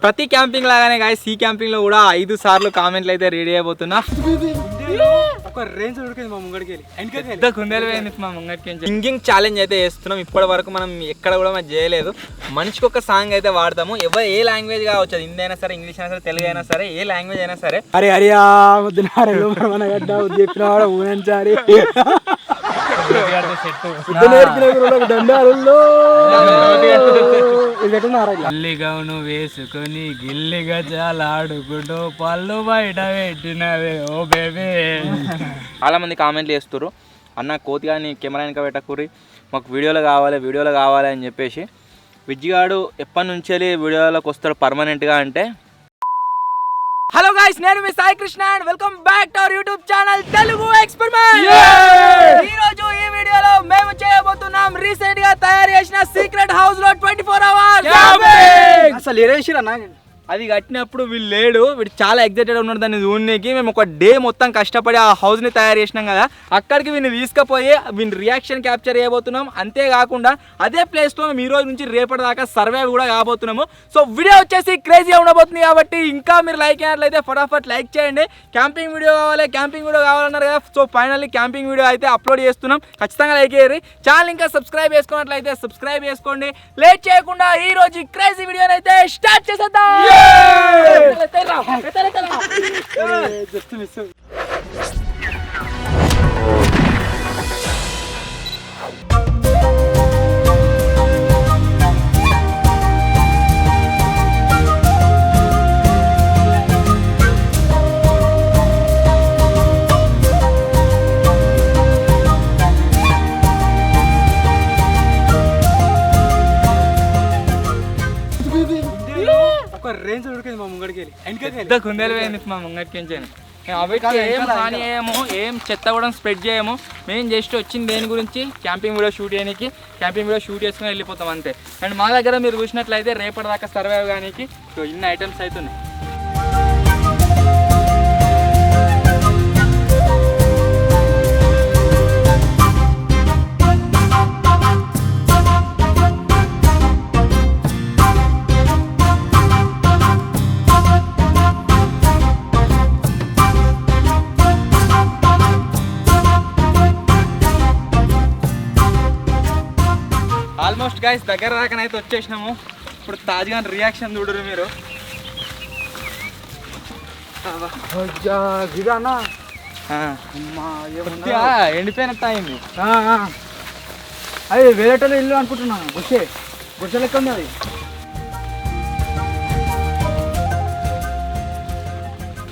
ప్రతి క్యాంపింగ్ లాగానే గాయస్ ఈ క్యాంపింగ్ లో కూడా 5 సార్లు కామెంట్లు అయితే రెడీ అయిపోతున్నా. సింగింగ్ ఛాలెంజ్ అయితే చేస్తున్నాం. ఇప్పటి వరకు మనం ఎక్కడ కూడా మనం చేయలేదు. మనిషికి ఒక సాంగ్ అయితే వాడతాము. ఎవరు ఏ లాంగ్వేజ్ కావచ్చు, హిందీ అయినా సరే, ఇంగ్లీష్ అయినా సరే, తెలుగు అయినా సరే, ఏ లాంగ్వేజ్ అయినా సరే. అరే అరియా గల్లిగౌను వేసుకొని గిల్లిగా చాలాడుకుంటూ పళ్ళు బయట పెట్టినవే ఓ బేబీ. చాలా మంది కామెంట్లు చేస్తారు, అన్న కోతి కానీ కెమెరా వెనక పెట్టకూరి, మాకు వీడియోలో కావాలి అని చెప్పేసి. విజ్జిగాడు ఎప్పటి నుంచి వీడియోలోకి వస్తాడు పర్మనెంట్గా అంటే. హలో గైస్, నేను మీ Sai Krishna and welcome back to our YouTube channel Telugu experiment. ఈ రోజు ఈ వీడియోలో మేము చేయబోతున్నాం రీసెంట్ గా తయారు చేసిన సీక్రెట్ హౌస్ లో 24 అవర్స్. అసలు ఏరేసిరన్నా అది కట్టినప్పుడు వీళ్ళు లేడు, వీడు చాలా ఎగ్జైటెడ్ ఉన్నాడు దాన్ని చూడడానికి. మేము ఒక డే మొత్తం కష్టపడి ఆ హౌస్ని తయారు చేసినాం కదా, అక్కడికి వీడిని తీసుకుపోయి వీని రియాక్షన్ క్యాప్చర్ చేయబోతున్నాం. అంతేకాకుండా అదే ప్లేస్లో మేము ఈ రోజు నుంచి రేపటి దాకా సర్వైవ్ కూడా కాబోతున్నాము. సో వీడియో వచ్చేసి క్రేజీగా ఉండబోతుంది కాబట్టి ఇంకా మీరు లైక్ అయినట్లయితే ఫటాఫట్ లైక్ చేయండి. క్యాంపింగ్ వీడియో కావాలన్నారు కదా, సో ఫైనల్లీ క్యాంపింగ్ వీడియో అయితే అప్లోడ్ చేస్తున్నాం. ఖచ్చితంగా లైక్ చేయరు. ఛానల్ ఇంకా సబ్స్క్రైబ్ చేసుకున్నట్లయితే సబ్స్క్రైబ్ చేసుకోండి. లేట్ చేయకుండా ఈ రోజు క్రేజీ వీడియోని అయితే స్టార్ట్ చేసేద్దాం. రేంజ్ ఉడికింది మా ముంగడికి పెద్ద కుందేలు పోయింది మా ముంగటికి. ఏం హాని చేయము, ఏం చెత్త కూడా స్ప్రెడ్ చేయము. మేము జస్ట్ వచ్చింది దేని గురించి, క్యాంపింగ్ వీడియో షూట్ చేయడానికి. క్యాంపింగ్ వీడియో షూట్ చేసుకుని వెళ్ళిపోతాం అంతే. అండ్ మా దగ్గర మీరు చూసినట్లయితే రేపటి దాకా సర్వైవ్ కానీ ఇన్ని ఐటమ్స్ అవుతున్నాయి. ఆల్మోస్ట్ గైస్ దగ్గర దాకానైతే వచ్చేసినాము. ఇప్పుడు తాజ్గా రియాక్షన్ చూడరు మీరు. ఎండిపోయినట్టు అయింది. అది వేరేటోళ్ళు ఇల్లు అనుకుంటున్నాను. గుడిసె లెక్క ఉంది అది.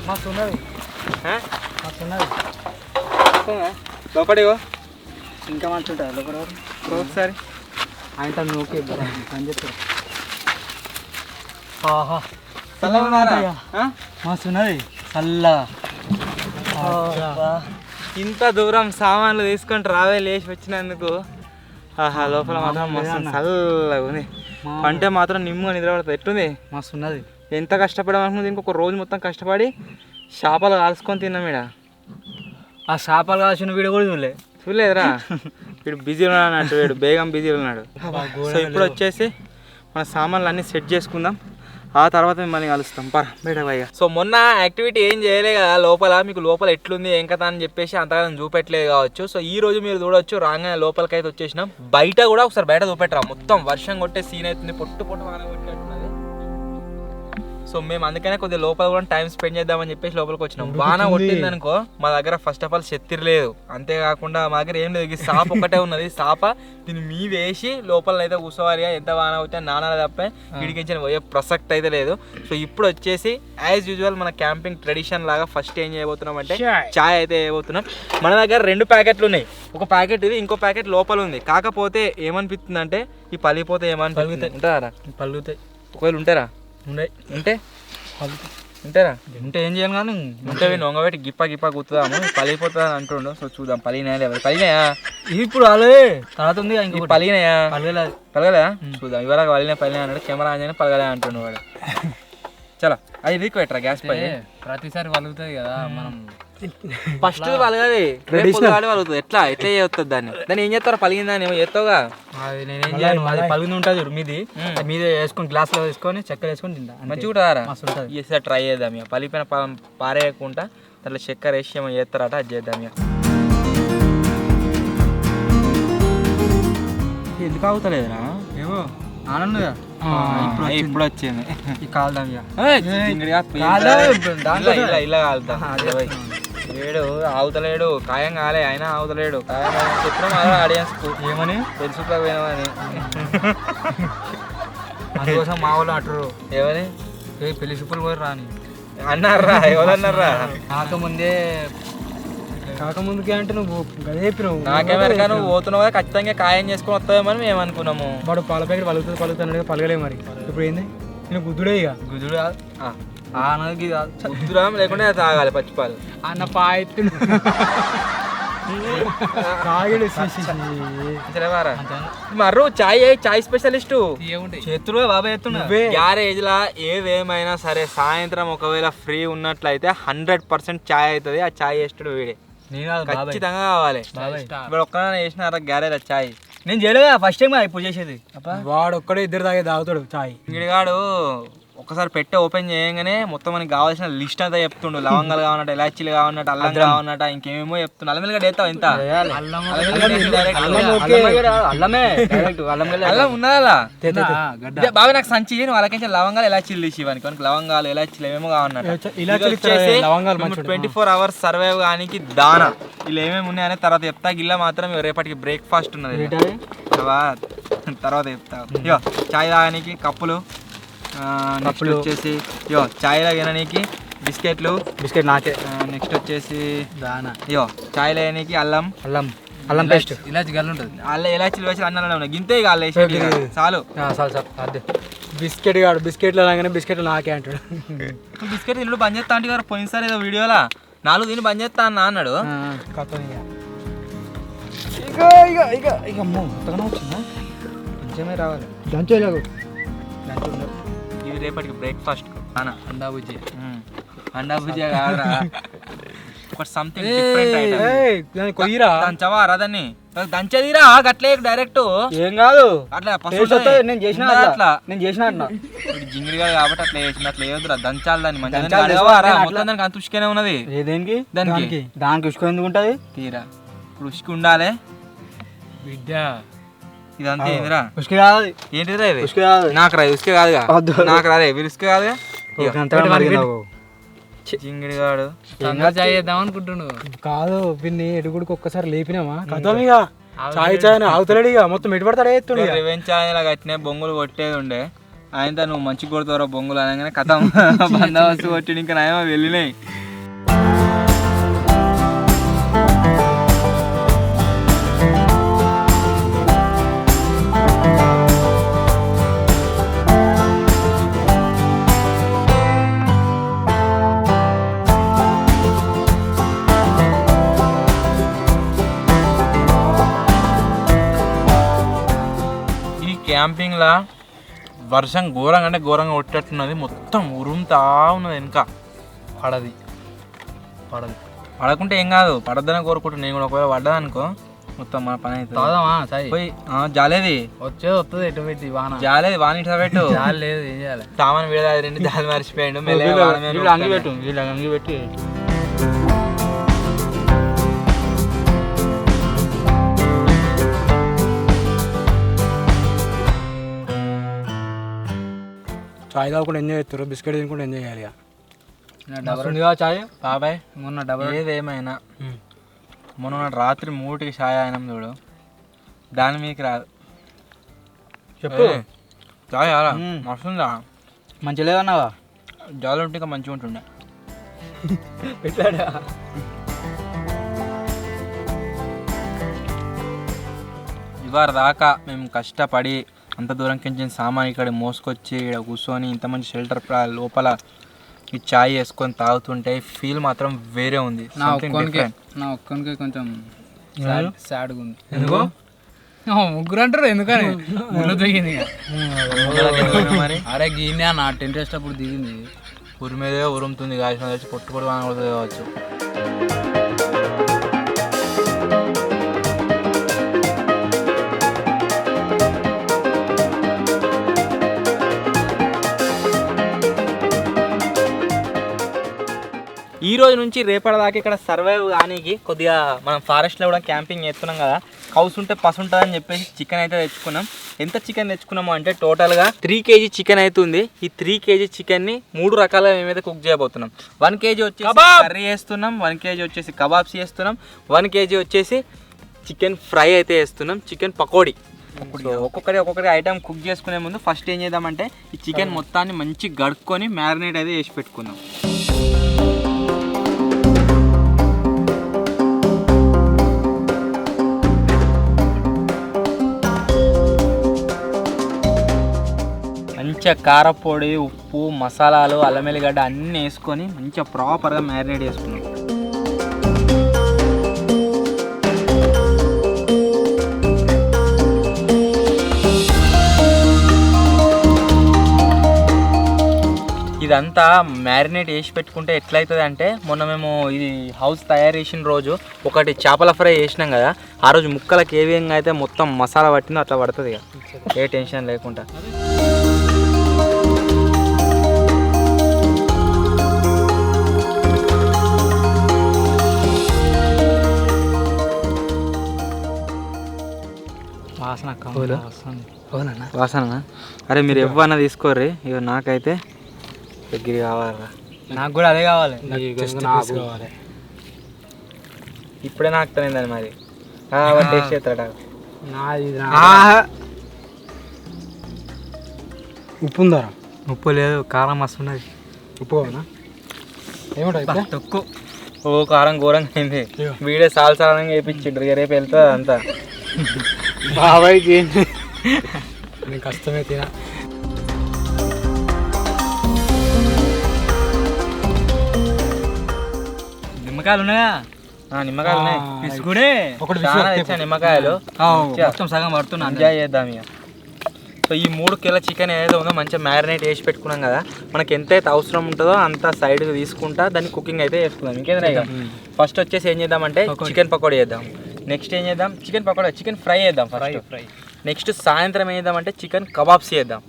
మస్తు ఉన్నది. లోపడిగో ఇంకా మంచి ఉంటుంది లోపల. ఒకసారి ఆయన ఓకే అని చెప్తారు. మస్తు ఉన్నది చల్లగా. ఇంత దూరం సామాన్లు తీసుకొని ట్రావెల్ చేసి వచ్చినందుకు ఆహా లోపల మాత్రం మస్తు చల్లగా ఉంది. అంటే మాత్రం నిమ్ముగా నిద్రపడుతుంది. ఎట్లుంది? మస్తు ఉన్నది. ఎంత కష్టపడమనుకుంది. ఇంకొక రోజు మొత్తం కష్టపడి చేపలు కాల్చుకొని తిన్నాం. ఈడ ఆ చేపలు కాల్చిన వీడియో కూడా చూడలేదురా. వీడు బిజీలో అన్నట్టు, వీడు బేగం బిజీలో ఉన్నాడు. సో ఇప్పుడు వచ్చేసి మన సామాన్లు అన్నీ సెట్ చేసుకుందాం. ఆ తర్వాత మిమ్మల్ని కలుస్తాం బయట పైగా. సో మొన్న యాక్టివిటీ ఏం చేయలే కదా లోపల, మీకు లోపల ఎట్లుంది ఏం కథ అని చెప్పేసి అంతగా చూపెట్టలేదు కావచ్చు. సో ఈ రోజు మీరు చూడొచ్చు రాగానే లోపలికి అయితే వచ్చేసినాం. బయట కూడా ఒకసారి బయట చూపెట్టరా, మొత్తం వర్షం కొట్టే సీన్ అవుతుంది, పొట్టు వాన కొట్టినట్టున్నది. సో మేము అందుకనే కొద్దిగా లోపల కూడా టైం స్పెండ్ చేద్దామని చెప్పేసి లోపలికి వచ్చినాం. వాన కొట్టింది అనుకో, మా దగ్గర ఫస్ట్ ఆఫ్ ఆల్ చెత్తిరి లేదు, అంతేకాకుండా మా దగ్గర ఏం లేదు, సాప ఒకటే ఉన్నది. సాప దీన్ని మీ వేసి లోపల అయితే కూర్చోవాలి. ఎంత వాన అవుతే నానాలు తప్ప వీడికించిన పోయే ప్రసక్తి అయితే లేదు. సో ఇప్పుడు వచ్చేసి యాజ్ యూజువల్ మన క్యాంపింగ్ ట్రెడిషన్ లాగా ఫస్ట్ ఏం చేయబోతున్నాం అంటే చాయ్ అయితే వేయబోతున్నాం. మన దగ్గర 2 ప్యాకెట్లు ఉన్నాయి. ఒక ప్యాకెట్ ఇది, ఇంకో ప్యాకెట్ లోపల ఉంది. కాకపోతే ఏమనిపిస్తుంది అంటే ఈ పలిపోతే ఏమనిపిస్తుంది ఉంటారా, పలుగుతాయి. ఒకవేళ ఉంటారా ఉంటే ఉంటారా ఉంటే ఏం చేయాలి కానీ ఉంటే నొంగబెట్టి గిప్ప కూర్చుదాము. పలిపోతుంది అని అంటుండు. సో చూద్దాం పలినాయా పలినాయా ఇప్పుడు అలాగే తర్వాత ఉంది. ఇంక పలినాయా పలగలేదా చూద్దాం. ఇవాళ పలినా అన్నాడు. కెమెరా ఆన్ పలగలే అంటుండు వాడు. చలో అది వీక్ పెట్టరా గ్యాస్ పై ప్రతిసారి వలుగుతుంది కదా మనం ఫస్ట్ పలగది పలుగుతుంది ఎట్లా చేస్తుంది దాన్ని ఏం చేస్తారో పలిగిందని ఏమో చేస్తావుగా అది నేనేం చేయను అది పలుగుని ఉంటుంది మీది మీద వేసుకొని గ్లాస్లో వేసుకొని చక్కెర వేసుకొని తింటా మంచిగా ఉంటారా మస్తు ఉంటుంది ఈసారి ట్రై చేద్దాం ఇక పలిపోయిన పారేయకుండా దాంట్లో చక్కెర వేసి ఏమో చేస్తారట అది చేద్దాం ఇక ఎందుకు అవుతలేదురా ఏమో ఆనందగా ఇప్పుడు వచ్చింది ఈ కాల్దాం ఇక ఇలా కాలుతా లేడు ఆవుతలేడు ఖాయం కాలే అయినా ఆవుతలేడు ఖాయం చెప్పినాం ఆడియన్స్ ఏమని తెలుసుకోకపోయినామని అందుకోసం మా వాళ్ళు అంటారు ఏమని పెళ్లి చూపులు పోయి రాని అన్నారా ఎవరన్నారా కాకముందుకే అంటే నువ్వు గదే చెప్పినావు నాకేమరికా నువ్వు పోతున్నావు కదా ఖచ్చితంగా ఖాయం చేసుకుని వస్తావేమని మేము అనుకున్నాము వాడు పాల ప్యాకెట్ పలుగుతాడు పలగలే మరి ఇప్పుడు ఏంది నేను గుద్దుడే ఇక గుజుడు గుద్దురా లేకుండా తాగాలి పచ్చిపాలు అన్న పాయెత్తు తాగిడు సరేవారా మర్రు చాయ్ స్పెషలిస్టు చేతులు బాబాయ్ ఎత్తున్నా గ్యారేజ్ లా ఏదేమైనా సరే సాయంత్రం ఒకవేళ ఫ్రీ ఉన్నట్లయితే 100% చాయ్ అవుతుంది ఆ చాయ్ వేస్తాడు వీడే ఖచ్చితంగా కావాలి ఇప్పుడు ఒక్క వేసినారా గ్యారేజ్ చాయ్ నేను చేయలేదా ఫస్ట్ టైం ఇప్పుడు చేసేది వాడు ఒక్కడే ఇద్దరు తాగుతాడు చాయ్ ఇంగిడిగాడు ఒకసారి పెట్టే ఓపెన్ చేయగానే మొత్తం మనకి కావాల్సిన లిస్ట్ అంతా చెప్తుండు లవంగాలు కావన్నట్టు ఇలాచీలు కావన్నట్టు అల్లం కావన్నట్టు ఇంకేమేమో చెప్తుండు అల్లం వెల్లిగడ్డ వేస్తావు ఎంత అల్లం ఉన్నదా బాబా నాకు సంచి నువ్వు వాళ్ళకి లవంగాలు ఇలాచీలు తీసి ఇవ్వనికి లవంగాలు ఇలాచీలు ఏమేమో కావన్నట్టు 24 hours సర్వైవ్ కానికి దానా ఇలా ఏమేమి ఉన్నాయని తర్వాత చెప్తా గిల్ల మాత్రం రేపటికి బ్రేక్ఫాస్ట్ ఉన్నది తర్వాత చెప్తా ఇగో చాయ్ తాగడానికి కప్పులు నెక్స్ట్ వచ్చేసి ఇయో చాయ్ లాగేనానికి బిస్కెట్ నాకే నెక్స్ట్ వచ్చేసి ఇయో చాయ్ లాగేనానికి అల్లం పేస్ట్ ఇలాచి గల్లు ఉంటుంది ఇలాచీలు వేసి అన్నాలు ఉన్నాయి గింతే ఇక అల్ల వేసి చాలు అదే బిస్కెట్లు లాగానే బిస్కెట్లు నాకే అంటాడు బిస్కెట్ తినడు బంద్ చేస్తా అంటే గారు పోయినసారి ఏదో వీడియోలా 4 తిని బంద్ చేస్తా అన్నాడు కొంచెమే రావాలి దంచేలాగు ఇది రేపటికి బ్రేక్ఫాస్ట్ అండా భుజియా కాదురా సంథింగ్ డిఫరెంట్ ఐటమ్ కొయ్యిరా దంచవారా దాన్ని దంచేదిరా గట్లే డైరెక్ట్ ఏం కాదు అట్లా నేను చేసిన అట్లా జింగిరిగా కాబట్టి అట్లా చేసిన అట్లా ఏదురా దంచాలి దాన్ని మంచిగా మొత్తం దానికి అంత ఉష్కనే ఉన్నది దేనికి దానికి ఉష్కు ఎందుకు ఉంటది తీరా ఇప్పుడు ఉష్కు ఉండాలి బిడ్డ ఇదంతా ఏందిరా ఉష్క కాదు ఏంటిదిరా ఇది ఉష్క కాదు నాకు రా ఉష్క కాదుగా నాకు రాదే వీరు ఉష్క కాదుగా జింగిడిగాడు చేద్దాం అనుకుంటున్నావు కాదు పిన్ని ఎడుగుడికి ఒక్కసారి లేపినామా కథం ఇక చాయ్ ఆగుతలేడు ఇక మొత్తం ఎటు పడతాడే ఎత్తుడు రివెంజ్ ఛాయ్ ఇలా కట్టినే బొంగులు కొట్టేది ఉండే ఆయనతో నువ్వు మంచి కొడతావురా బొంగులు అనగానే కథం బందోబస్తు కొట్టి ఇంకా నాయమో వెళ్ళినాయి క్యాంపింగ్లా వర్షం ఘోరంగా అంటే ఘోరంగా కొట్టేట్టున్నది మొత్తం ఉరుముతా ఉన్నది వెనక పడకుంటే ఏం కాదు పడద్దనే కోరుకుంటున్నా నేను కూడా ఒకవేళ పడ్డదనుకో మొత్తం మన పని అవుతుంది పోయి జాలేది వస్తుంది ఎటు పెట్టి వాన జాలేది వాన ఇట్లా పెట్టు లేదు ఏం చేయాలి సామాన్ వీడదాది రెండు జాలి మర్చిపోయాడు అంగి పెట్టి చాయ్ తాగకుండా ఎంజాయ్ చేస్తారు బిస్కెట్ తినకుండా ఎంజాయ్ చేయాలి చాయ్ బాబాయ్ మొన్న డబల్ ఏదేమైనా మొన్న రాత్రి 3కి చాయ్ అయినాం చూడు దాని మీకు రాదు చెప్పు చాయ్ అలా మస్తుందా మంచి లేదన్నావా జాలు ఉంటే ఇంకా మంచిగా ఉంటుండే పెట్టాడా ఇవాళ దాకా మేము కష్టపడి అంత దూరం కించిన సామాన్ ఇక్కడ మోసుకొచ్చి ఇక్కడ కూర్చొని ఇంత మంచి షెల్టర్ లోపల ఈ చాయ్ వేసుకొని తాగుతుంటే ఫీల్ మాత్రం వేరే ఉంది. నా ఒక్కనికి కొంచెం సాడ్గా ఉంది. ఎందుకో ముగ్గురు అంటారు ఎందుకని ముళ్ళు దిగింది మరి అరే గీనే అన్న టెంట్ వేసేటప్పుడు దిగింది ఊరి మీదే ఉరుముతుంది కాసిన వచ్చి పొట్టు కానకూడదు కావచ్చు. ఈ రోజు నుంచి రేపటిదాకా ఇక్కడ సర్వైవ్ కానీకి కొద్దిగా మనం ఫారెస్ట్లో కూడా క్యాంపింగ్ చేస్తున్నాం కదా, కౌస్ ఉంటే పసు ఉంటుందని చెప్పేసి చికెన్ అయితే తెచ్చుకున్నాం. ఎంత చికెన్ తెచ్చుకున్నాము అంటే టోటల్గా 3 kg చికెన్ అవుతుంది. ఈ 3 kg చికెన్ని 3 రకాలుగా మేమైతే కుక్ చేయబోతున్నాం. 1 kg వచ్చేసి కర్రీ చేస్తున్నాం, 1 kg వచ్చేసి కబాబ్స్ చేస్తున్నాం, 1 kg వచ్చేసి చికెన్ ఫ్రై అయితే చేస్తున్నాం, చికెన్ పకోడీ. ఒక్కొక్కటి ఐటమ్ కుక్ చేసుకునే ముందు ఫస్ట్ ఏం చేద్దామంటే ఈ చికెన్ మొత్తాన్ని మంచి గడుక్కొని మ్యారినేట్ అయితే చేసి పెట్టుకుందాం. మంచిగా కారపొడి, ఉప్పు, మసాలాలు, అల్లం వెల్లిగడ్డ అన్నీ వేసుకొని మంచిగా ప్రాపర్గా మ్యారినేట్ చేసుకున్నాం. ఇదంతా మ్యారినేట్ వేసి పెట్టుకుంటే ఎట్లయితుంది అంటే మొన్న మేము ఇది హౌస్ తయారు చేసిన రోజు ఒకటి చేపల ఫ్రై చేసినాం కదా, ఆ రోజు ముక్కలకి ఏ విధంగా అయితే మొత్తం మసాలా పట్టిందో అట్లా పడుతుంది ఇక, ఏ టెన్షన్ లేకుండా. వాసన అరే మీరు ఎవ్వన్నా తీసుకోర్రి, ఇక నాకైతే దగ్గర కావాలరా, నాకు కూడా అదే కావాలి. ఇప్పుడే నాకుతాను మరి టేస్ట్ చేస్తాడా. ఉప్పు ఉందా? ఉప్పు లేదు, కారం మస్తు ఉన్నది. ఉప్పు కావాలా? ఏమంటావు తక్కువ ఓ కారం ఘోరంగా అయింది. వీడే సాలసాలంగా వేయించిండ్రు, రేపు వెళ్తుంది అంతా. బాబాయ్కి నేను కష్టమే తినా. నిమ్మకాయలు ఉన్నాయా? నిమ్మకాయలు ఉన్నాయి, పిసుకుడే నిమ్మకాయలు మొత్తం సగం పడుతున్నా. ఎంజాయ్ చేద్దాం ఇక. సో ఈ 3 kg చికెన్ ఏదైతే ఉందో మంచిగా మ్యారినేట్ చేసి పెట్టుకున్నాం కదా, మనకి ఎంతైతే అవసరం ఉంటుందో అంత సైడ్కి తీసుకుంటా దాన్ని కుకింగ్ అయితే చేసుకుందాం. ఇంకేదైనా ఇక ఫస్ట్ వచ్చేసి ఏం చేద్దామంటే చికెన్ పకోడీ చేద్దాం. నెక్స్ట్ ఏం చేద్దాం, చికెన్ పకోడీ చికెన్ ఫ్రై చేద్దాం ఫ్రై. నెక్స్ట్ సాయంత్రం ఏం చేద్దామంటే చికెన్ కబాబ్స్ చేద్దాం.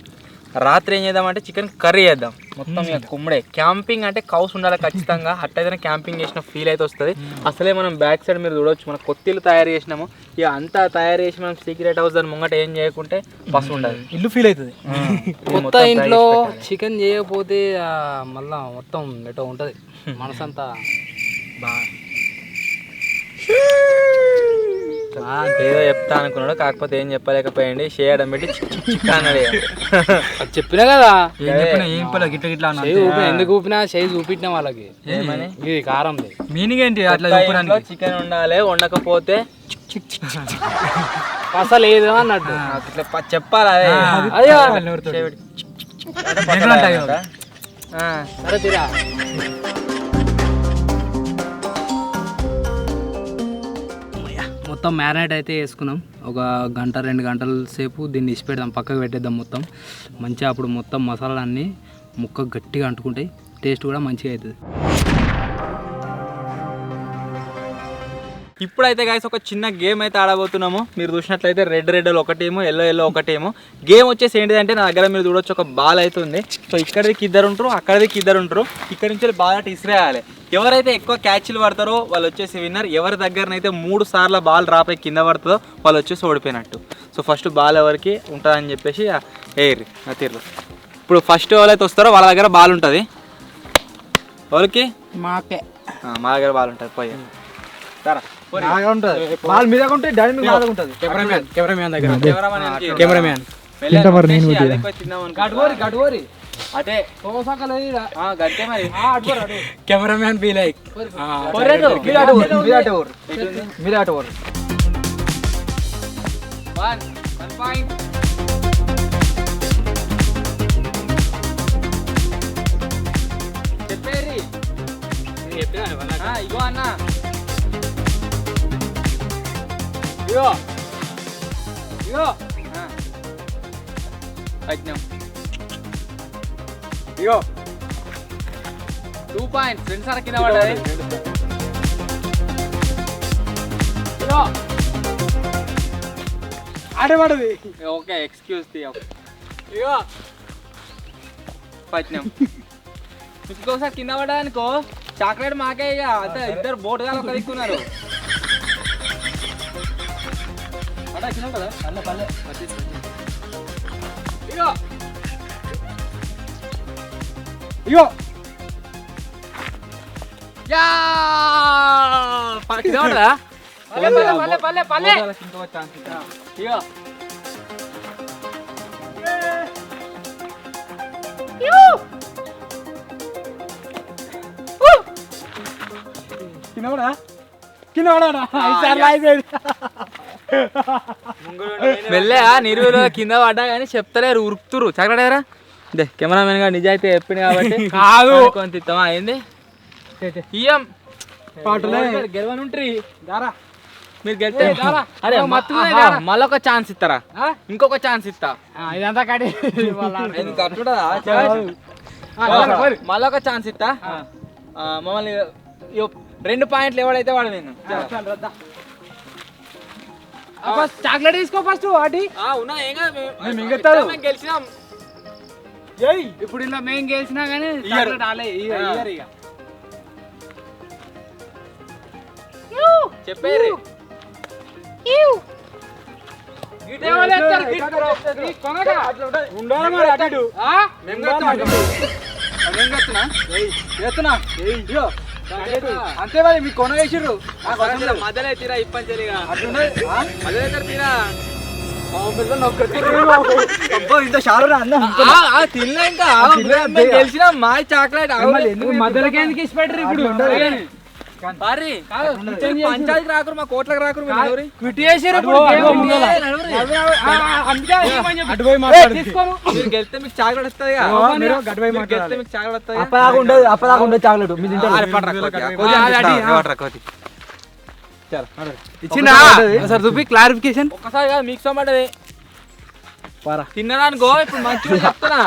రాత్రి ఏం చేద్దామంటే చికెన్ కర్రీ చేద్దాం. మొత్తం ఇక కుమ్మడే. క్యాంపింగ్ అంటే కౌస్ ఉండాలి ఖచ్చితంగా, అట్టయితేనే క్యాంపింగ్ చేసిన ఫీల్ అయితే వస్తుంది. అసలే మనం బ్యాక్ సైడ్ మీరు చూడవచ్చు, మనం కొత్త ఇల్లు తయారు చేసినాము. ఇక అంతా తయారు చేసి మనం సీక్రెట్ హౌస్ దాని ముంగట ఏం చేయకుంటే బస్ ఉండదు, ఇల్లు ఫీల్ అవుతుంది. కొత్త ఇంట్లో చికెన్ చేయకపోతే మళ్ళా మొత్తం ఎటో ఉంటుంది మనసంతా. ఏదో చెప్తా అనుకున్నాడు, కాకపోతే ఏం చెప్పలేకపోయింది. చేయడం పెట్టి అన్నాడు. చెప్పినా కదా, గిట్ల గిట్లా ఎందుకు ఊపినా చేయి చూపించిన వాళ్ళకి ఇది కారం మీనింగ్ ఏంటి? అట్లా చికెన్ ఉండాలి, వండకపోతే అసలేదు అన్నట్టు చెప్పాలి. అదే తీరా మొత్తం మ్యారినేట్ అయితే వేసుకున్నాం. ఒక 1-2 గంటల సేపు దీన్ని ఇసి పెడదాం, పక్కకు పెట్టేద్దాం. మొత్తం మంచిగా అప్పుడు మొత్తం మసాలాలన్నీ ముక్క గట్టిగా అంటుకుంటాయి, టేస్ట్ కూడా మంచిగా అవుతుంది. ఇప్పుడైతే గాయస్ ఒక చిన్న గేమ్ అయితే ఆడబోతున్నాము. మీరు చూసినట్లయితే రెడ్ ఒకటేమో, ఎల్లో ఒకటేమో. గేమ్ వచ్చేసి ఏంటిదంటే నా దగ్గర మీరు చూడొచ్చు ఒక బాల్ అయితే ఉంది. సో ఇక్కడికి 2 ఉంటారు, అక్కడికి 2 ఉంటారు. ఇక్కడ నుంచి బాల్ అటు ఇసిరేయాలి. ఎవరైతే ఎక్కువ క్యాచ్లు పడతారో వాళ్ళు వచ్చేసి విన్నర్. ఎవరి దగ్గరనైతే 3 సార్లు బాల్ రాపై కింద పడుతుందో వాళ్ళు వచ్చేసి ఓడిపోయినట్టు. సో ఫస్ట్ బాల్ ఎవరికి ఉంటుందని చెప్పేసి ఏరి ఆ తీరులో. ఇప్పుడు ఫస్ట్ ఎవరైతే వస్తారో వాళ్ళ దగ్గర బాల్ ఉంటుంది. వాళ్ళకి మాకే మా దగ్గర బాల్ ఉంటుంది. పోయి సరే బాల్ మీద ఉంటుంది, డాడీ మీద ఉంటుంది. కెమెరామ్యాన్ దగ్గర కెమెరామ్యాన్ అదే కెమెరామ్యాన్ బి లైక్ చెప్పేరి ఇగో అన్న ఇగో పట్టినాం ఇగో 2 పాయింట్స్ 2 సార్లు కింద పడ్డది ఇగో ఆడబడది ఓకే ఎక్స్క్యూజ్ తీ ఇగో పట్టినాం ఇంకోసారి కింద పడ్డానుకో చాక్లెట్ మాకే ఇక అంతే ఇద్దరు బోటుగా ఒక దిక్కున్నారు కదా పల్లె పల్లె ఇగో ఇగో యా కింద పడ్డా పల్లె పల్లె పల్లె ఇంకో ఛాన్స్ ఇగో కింద పడా మెల్లగా నిర్వీలో కింద పడ్డా కానీ చెప్తలేరు ఉరుకుతురు చక్కడేరా దే కెమెరామెన్ గా నిజాయితీ చెప్పింది కాబట్టి కాదు. కొంత ఇస్తామా ఏంది ఇయ్యం గెలవనుంట్రీ దారా మీరు గెలితే దారా. అరే మత్తుకునే ఆహా, దారా. మళ్ళొక ఛాన్స్ ఇస్తారా ఇంకొక ఛాన్స్ ఇస్తా ఇదంతా కడి ఎందుకు కట్టుడా మళ్ళొక ఛాన్స్ ఇస్తా మమ్మల్ని 2 పాయింట్లు ఎవడైతే వాడు నేను చాక్లెట్ తీసుకో ఫస్ట్ వాటి ఉన్నా ఏం కాదు మేము మిగతాదు. మేము గెలిచినాం ఇప్పుడు ఇలా మేము గెలిచినా కానీ చెప్పేరి అంతే మరి మీకు కొన వేసిర్రు మధ్యలో తీరా ఇప్పంచలిగా మధ్యలో తీరా ఇంత షారు అన్న తిన్నా ఇంకా గెలిచిన మా చాక్లెట్ మధ్యలోకి ఎందుకు ఇచ్చి పెట్టరు ఇప్పుడు పంచాయతీ రాకురు మా కోట్లకు రాకురు క్విట్ చేసారు మీరు గెలిస్తే మీకు చాక్లెట్ వస్తుంది గెలిస్తే మీకు చాక్లెట్ వస్తుంది అప్పదాకా ఉండదు చాక్లెట్ ఇచ్చిందా సార్ చూపి క్లారిఫికేషన్ ఒక్కసారి కాదు మీకు సొమ్మటది తిన్నదానికో ఇప్పుడు మంచిగా చెప్తున్నా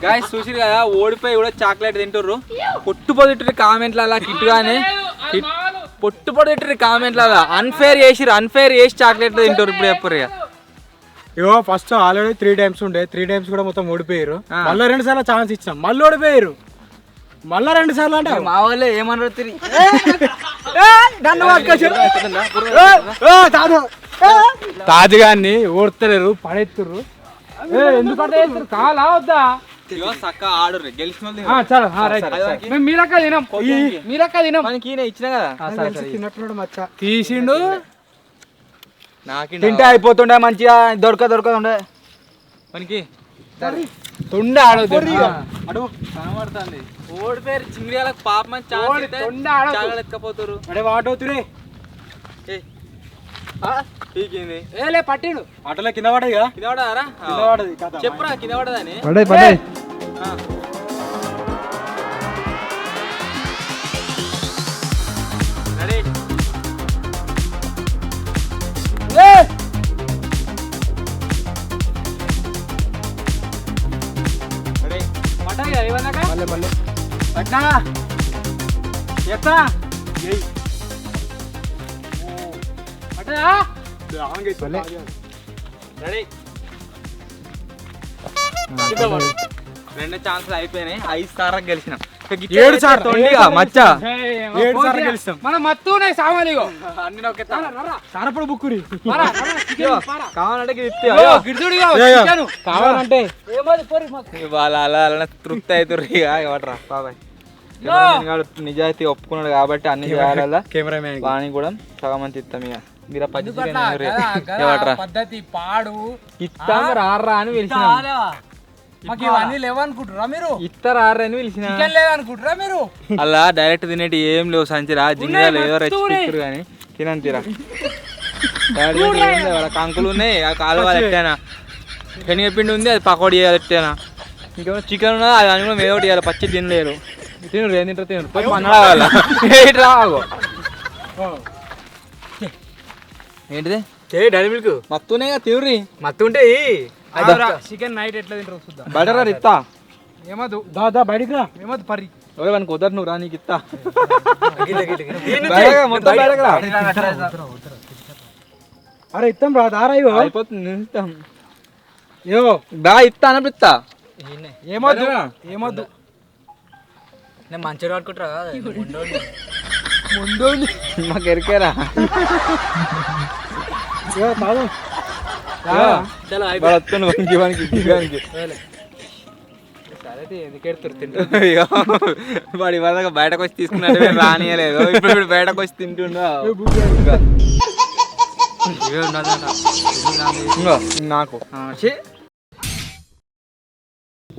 గాయస్ చూసిరు కదా ఓడిపోయి కూడా చాక్లెట్ తింటుర్రు పొట్టుపోదిట్టు కామెంట్ల కిట్ గానే పొట్టుపోదిట్టు కామెంట్ల అన్ఫేర్ చేసి చాక్లెట్లు తింటారు ఇప్పుడు చెప్పరు ఇగో ఫస్ట్ ఆల్రెడీ 3 times ఉండే 3 times కూడా మొత్తం ఓడిపోయారు మళ్ళీ 2 సార్లు ఛాన్స్ ఇచ్చాం మళ్ళీ ఓడిపోయారు మళ్ళా 2 సార్లు అంటే మా వాళ్ళే ఏమన్నారు తాజుగాన్ని ఓడతలేరు పడెత్తుర్రు ఎందుకంటే కాలా వద్దా సక్క ఆడు గెలిచిన మీరక్క తినం మీరక్క తినం మనకి ఇచ్చిన కదా తిన్నట్టున్నాడు మచ్చ తీసిండు నాకు తింటే అయిపోతుండే మంచిగా దొరకదుండే మనకి తుండ ఆడదు కనబడుతుంది ఓడిపోయారు చింగిడియాలకు పాపం చాలు ఎక్కపోతారు అడే వాట్ అవుతురే పీకింది ఏలే పట్టిండు ఆటోలో కింద పడదు కదా కింద పడదారా కింద పడదు చెప్పురా కింద పడదని రెడీ రెడీ పట్టాగా ఏమన్నాక మళ్ళీ పట్టా ఎత్తా పట్టా రెడీ 2 ఛాన్సులు అయిపోయినాయి 5 సార్లు గెలిచినాం 7 సార్లు మచ్చ 7 సార్లు గెలుస్తాం మనం మత్తునే సామాలిగో అన్ని నొక్కేస్తా సారప్పుడు బుక్కురి కావాలంటే కావాలంటే వాళ్ళ అలా తృప్తి అవుతారు ఇక ఇవ్వట్రా బాబాయ్ నిజాయితీ ఒప్పుకున్నాడు కాబట్టి అన్ని చేయాల కెమెరామ్యాన్ వాణి కూడా సగం మంది ఇస్తాం ఇక మీరు పద్ధతి పాడు ఇస్తాం రారా అని పిలిచినాం మాకు ఇవన్నీ లేవనుకుంటురా మీరు ఇస్తారా అని పిలిచిన లేవనుకుంటురా మీరు అలా డైరెక్ట్ తినేటి ఏం లేవు సంచిరా జింగిరాలు ఏదో రెచ్చిస్తారు కానీ తినని తీరా కంకులు ఉన్నాయి ఆ కాలువ ఎట్టానా శనగపిండి ఉంది అది పకోడీ ఎట్టానా ఇంకేమో చికెన్ ఉన్నది అది అని కూడా ఏదో చేయాలి పచ్చి తినలేరు తినరు ఏం తింటారు తినరు పోయి మన్నడా వాళ్ళ ఏంటిది డైరీ మిల్క్ మత్తునే తీవ్రి మత్తుంటే చికెన్ నైట్ ఎట్లా తింటారు చూద్దాం. బయటరా ఇత్తా ఏమదు దా బయటికి రా. ఏమది పరి ఓకే వానికి కుదరదు నువ్వు రా నీకు ఇత్తా బయటగా, మొత్తం బయటకు రా. అరే ఇస్తాం రా దారా ఇగో. అయిపోతుంది నేను ఇస్తాం. యో బా ఇత్తా అనిపిస్తా ఏమొద్దు ఏమొద్దు. నేను మంచిగా పట్టుకుంటారా మాకు ఎరికేరా యో తాగు. వాడి వల్ల బయటకు వచ్చి తీసుకున్నట్టు రానియలేదు. ఇప్పుడు బయటకు వచ్చి తింటుండో నాకు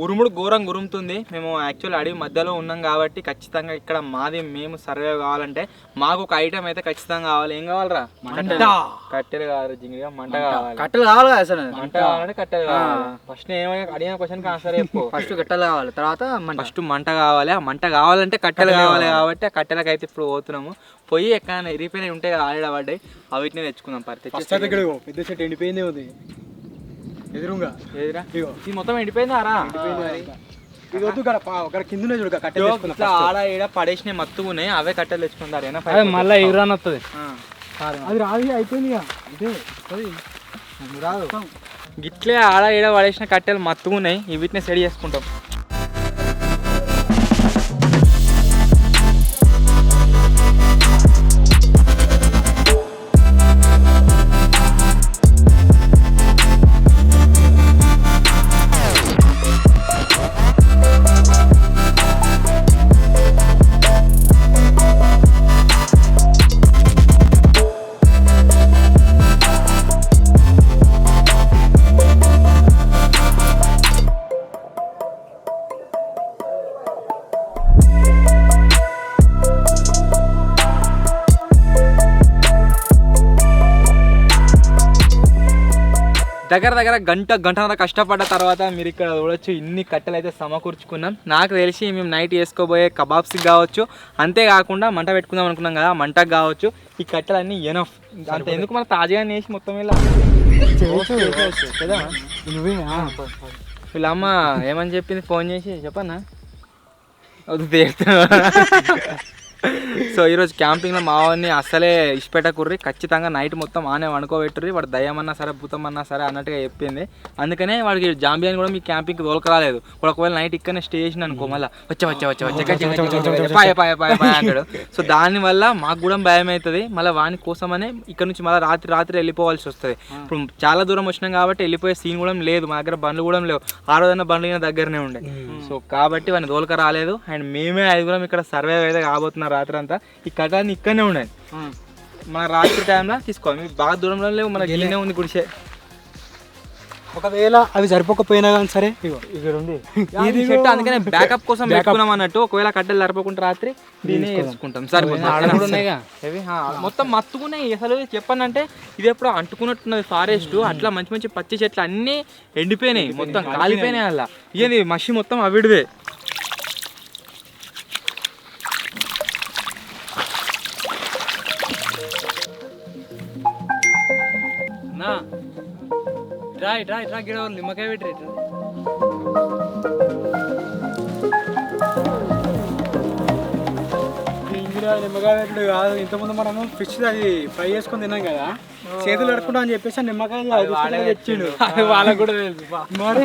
ఉరుముడు ఘోరంగా ఉరుముతుంది. మేము యాక్చువల్ అడవి మధ్యలో ఉన్నాం కాబట్టి ఖచ్చితంగా ఇక్కడ మాది మేము సర్వే కావాలంటే మాకు ఒక ఐటమ్ అయితే ఖచ్చితంగా కావాలి. ఏం కావాలరా? కట్టెలు కావాలి, జింగిగా మంట కావాలి. కట్టెలు కావాలి కదా అసలు. మంట కావాలంటే కట్టెలు కావాలి. ఫస్ట్ ఏమైనా అడిగిన క్వశ్చన్ ఆన్సర్ చెప్పు. ఫస్ట్ కట్టెలు కావాలి, తర్వాత ఫస్ట్ మంట కావాలి. ఆ మంట కావాలంటే కట్టెలు కావాలి కాబట్టి ఆ కట్టెలకు అయితే ఇప్పుడు పోతున్నాము. పొయ్యి ఎక్కడైనా ఇరిగిపోయినవి ఉంటే ఆడబడ్డాయి, అవిటిని తెచ్చుకుందాం. పెద్ద చెట్టు ఎండిపోయిందే ఉంది ఎదురుగా. ఏదిరా ఇది మొత్తం ఎండిపోయిందా రా? ఇది వద్దు ఒక కింద చూడు కట్టెలు ఆడ ఈడ పడేసిన మత్తుకున్నాయి, అవే కట్టెలు తెచ్చుకుంటారు. మళ్ళీ ఎగురాని వస్తుంది. అది రాదు అయిపోయింది ఇదే రాదు. గిట్లే ఆడ ఈడ పడేసిన కట్టెలు మత్తుకున్నాయి, వీటిని సెడి చేసుకుంటాం. దగ్గర గంటన్నర కష్టపడ్డ తర్వాత మీరు ఇక్కడ చూడొచ్చు ఇన్ని కట్టెలు అయితే సమకూర్చుకున్నాం. నాకు తెలిసి మేము నైట్ వేసుకోబోయే కబాబ్స్కి కావచ్చు, అంతేకాకుండా మంట పెట్టుకుందాం అనుకున్నాం కదా, మంటకు కావచ్చు. ఈ కట్టెలన్నీ ఎనఫ్. అంత ఎందుకు మన తాజాగా వేసి మొత్తం ఇలా కదా. వీళ్ళ అమ్మ ఏమని చెప్పింది ఫోన్ చేసి చెప్పన్నా వద్దు. సో ఈరోజు క్యాంపింగ్లో మా వాడిని అస్సలే ఇష్టపెట్టకుర్రి. ఖచ్చితంగా నైట్ మొత్తం ఆనే వండుకోబెట్టుర్రి. వాడు దయ్యమన్నా సరే భూతమన్నా సరే అన్నట్టుగా చెప్పింది. అందుకనే వాడికి జాంబియాని కూడా మీ క్యాంపింగ్కి తోలకరాలేదు. వాడు ఒకవేళ నైట్ ఇక్కడనే స్టే చేసిన అనుకో మళ్ళీ వచ్చే అంటాడు. సో దానివల్ల మాకు కూడా భయం అవుతుంది. మళ్ళీ వాని కోసమనే ఇక్కడ నుంచి మళ్ళీ రాత్రి వెళ్ళిపోవాల్సి వస్తుంది. ఇప్పుడు చాలా దూరం వచ్చినాం కాబట్టి వెళ్ళిపోయే సీన్ కూడా లేదు. మా దగ్గర బండ్లు కూడా లేవు. ఆ రోజన్నా బండ్లు దగ్గరనే ఉండే. సో కాబట్టి వాడిని తోలక రాలేదు. అండ్ మేమే 5 ఇక్కడ సర్వే అయితే కాబోతున్నాం రాత్రి అంతా. ఈ కట్టాన్ని ఇక్కడనే ఉన్నాయి. మన రాత్రి టైంలో తీసుకోవాలి. మీకు బాగా దూరంలో లేవు, మనకి వెళ్ళినే ఉంది గుడిసే. ఒకవేళ అవి సరిపోకపోయినా కానీ సరే ఇక్కడ ఉంది ఇది చెట్టు. అందుకనే బ్యాకప్ కోసం పెట్టుకున్నాం అన్నట్టు. ఒకవేళ కట్టెలు సరిపోకుండా రాత్రి దీనే వేసుకుంటాం. మొత్తం మత్తుకున్నాయి. అసలు చెప్పానంటే ఇది ఎప్పుడో అంటుకున్నట్టున్నది ఫారెస్ట్. అట్లా మంచి మంచి పచ్చి చెట్లు అన్నీ ఎండిపోయినాయి, మొత్తం కాలిపోయినాయి. అలా ఇదేంది మషి మొత్తం అవిడిదే. నిమ్మకాయ పెట్టి ఇందులో నిమ్మకాయ పెట్టుడు కాదు. ఇంతకుముందు మనము ఫిష్ అది ఫ్రై చేసుకొని తిన్నాం కదా, చేతులు కడుక్కుంటాం అని చెప్పేసి నిమ్మకాయ తెచ్చిండు. వాళ్ళకు కూడా తెలుసు మరి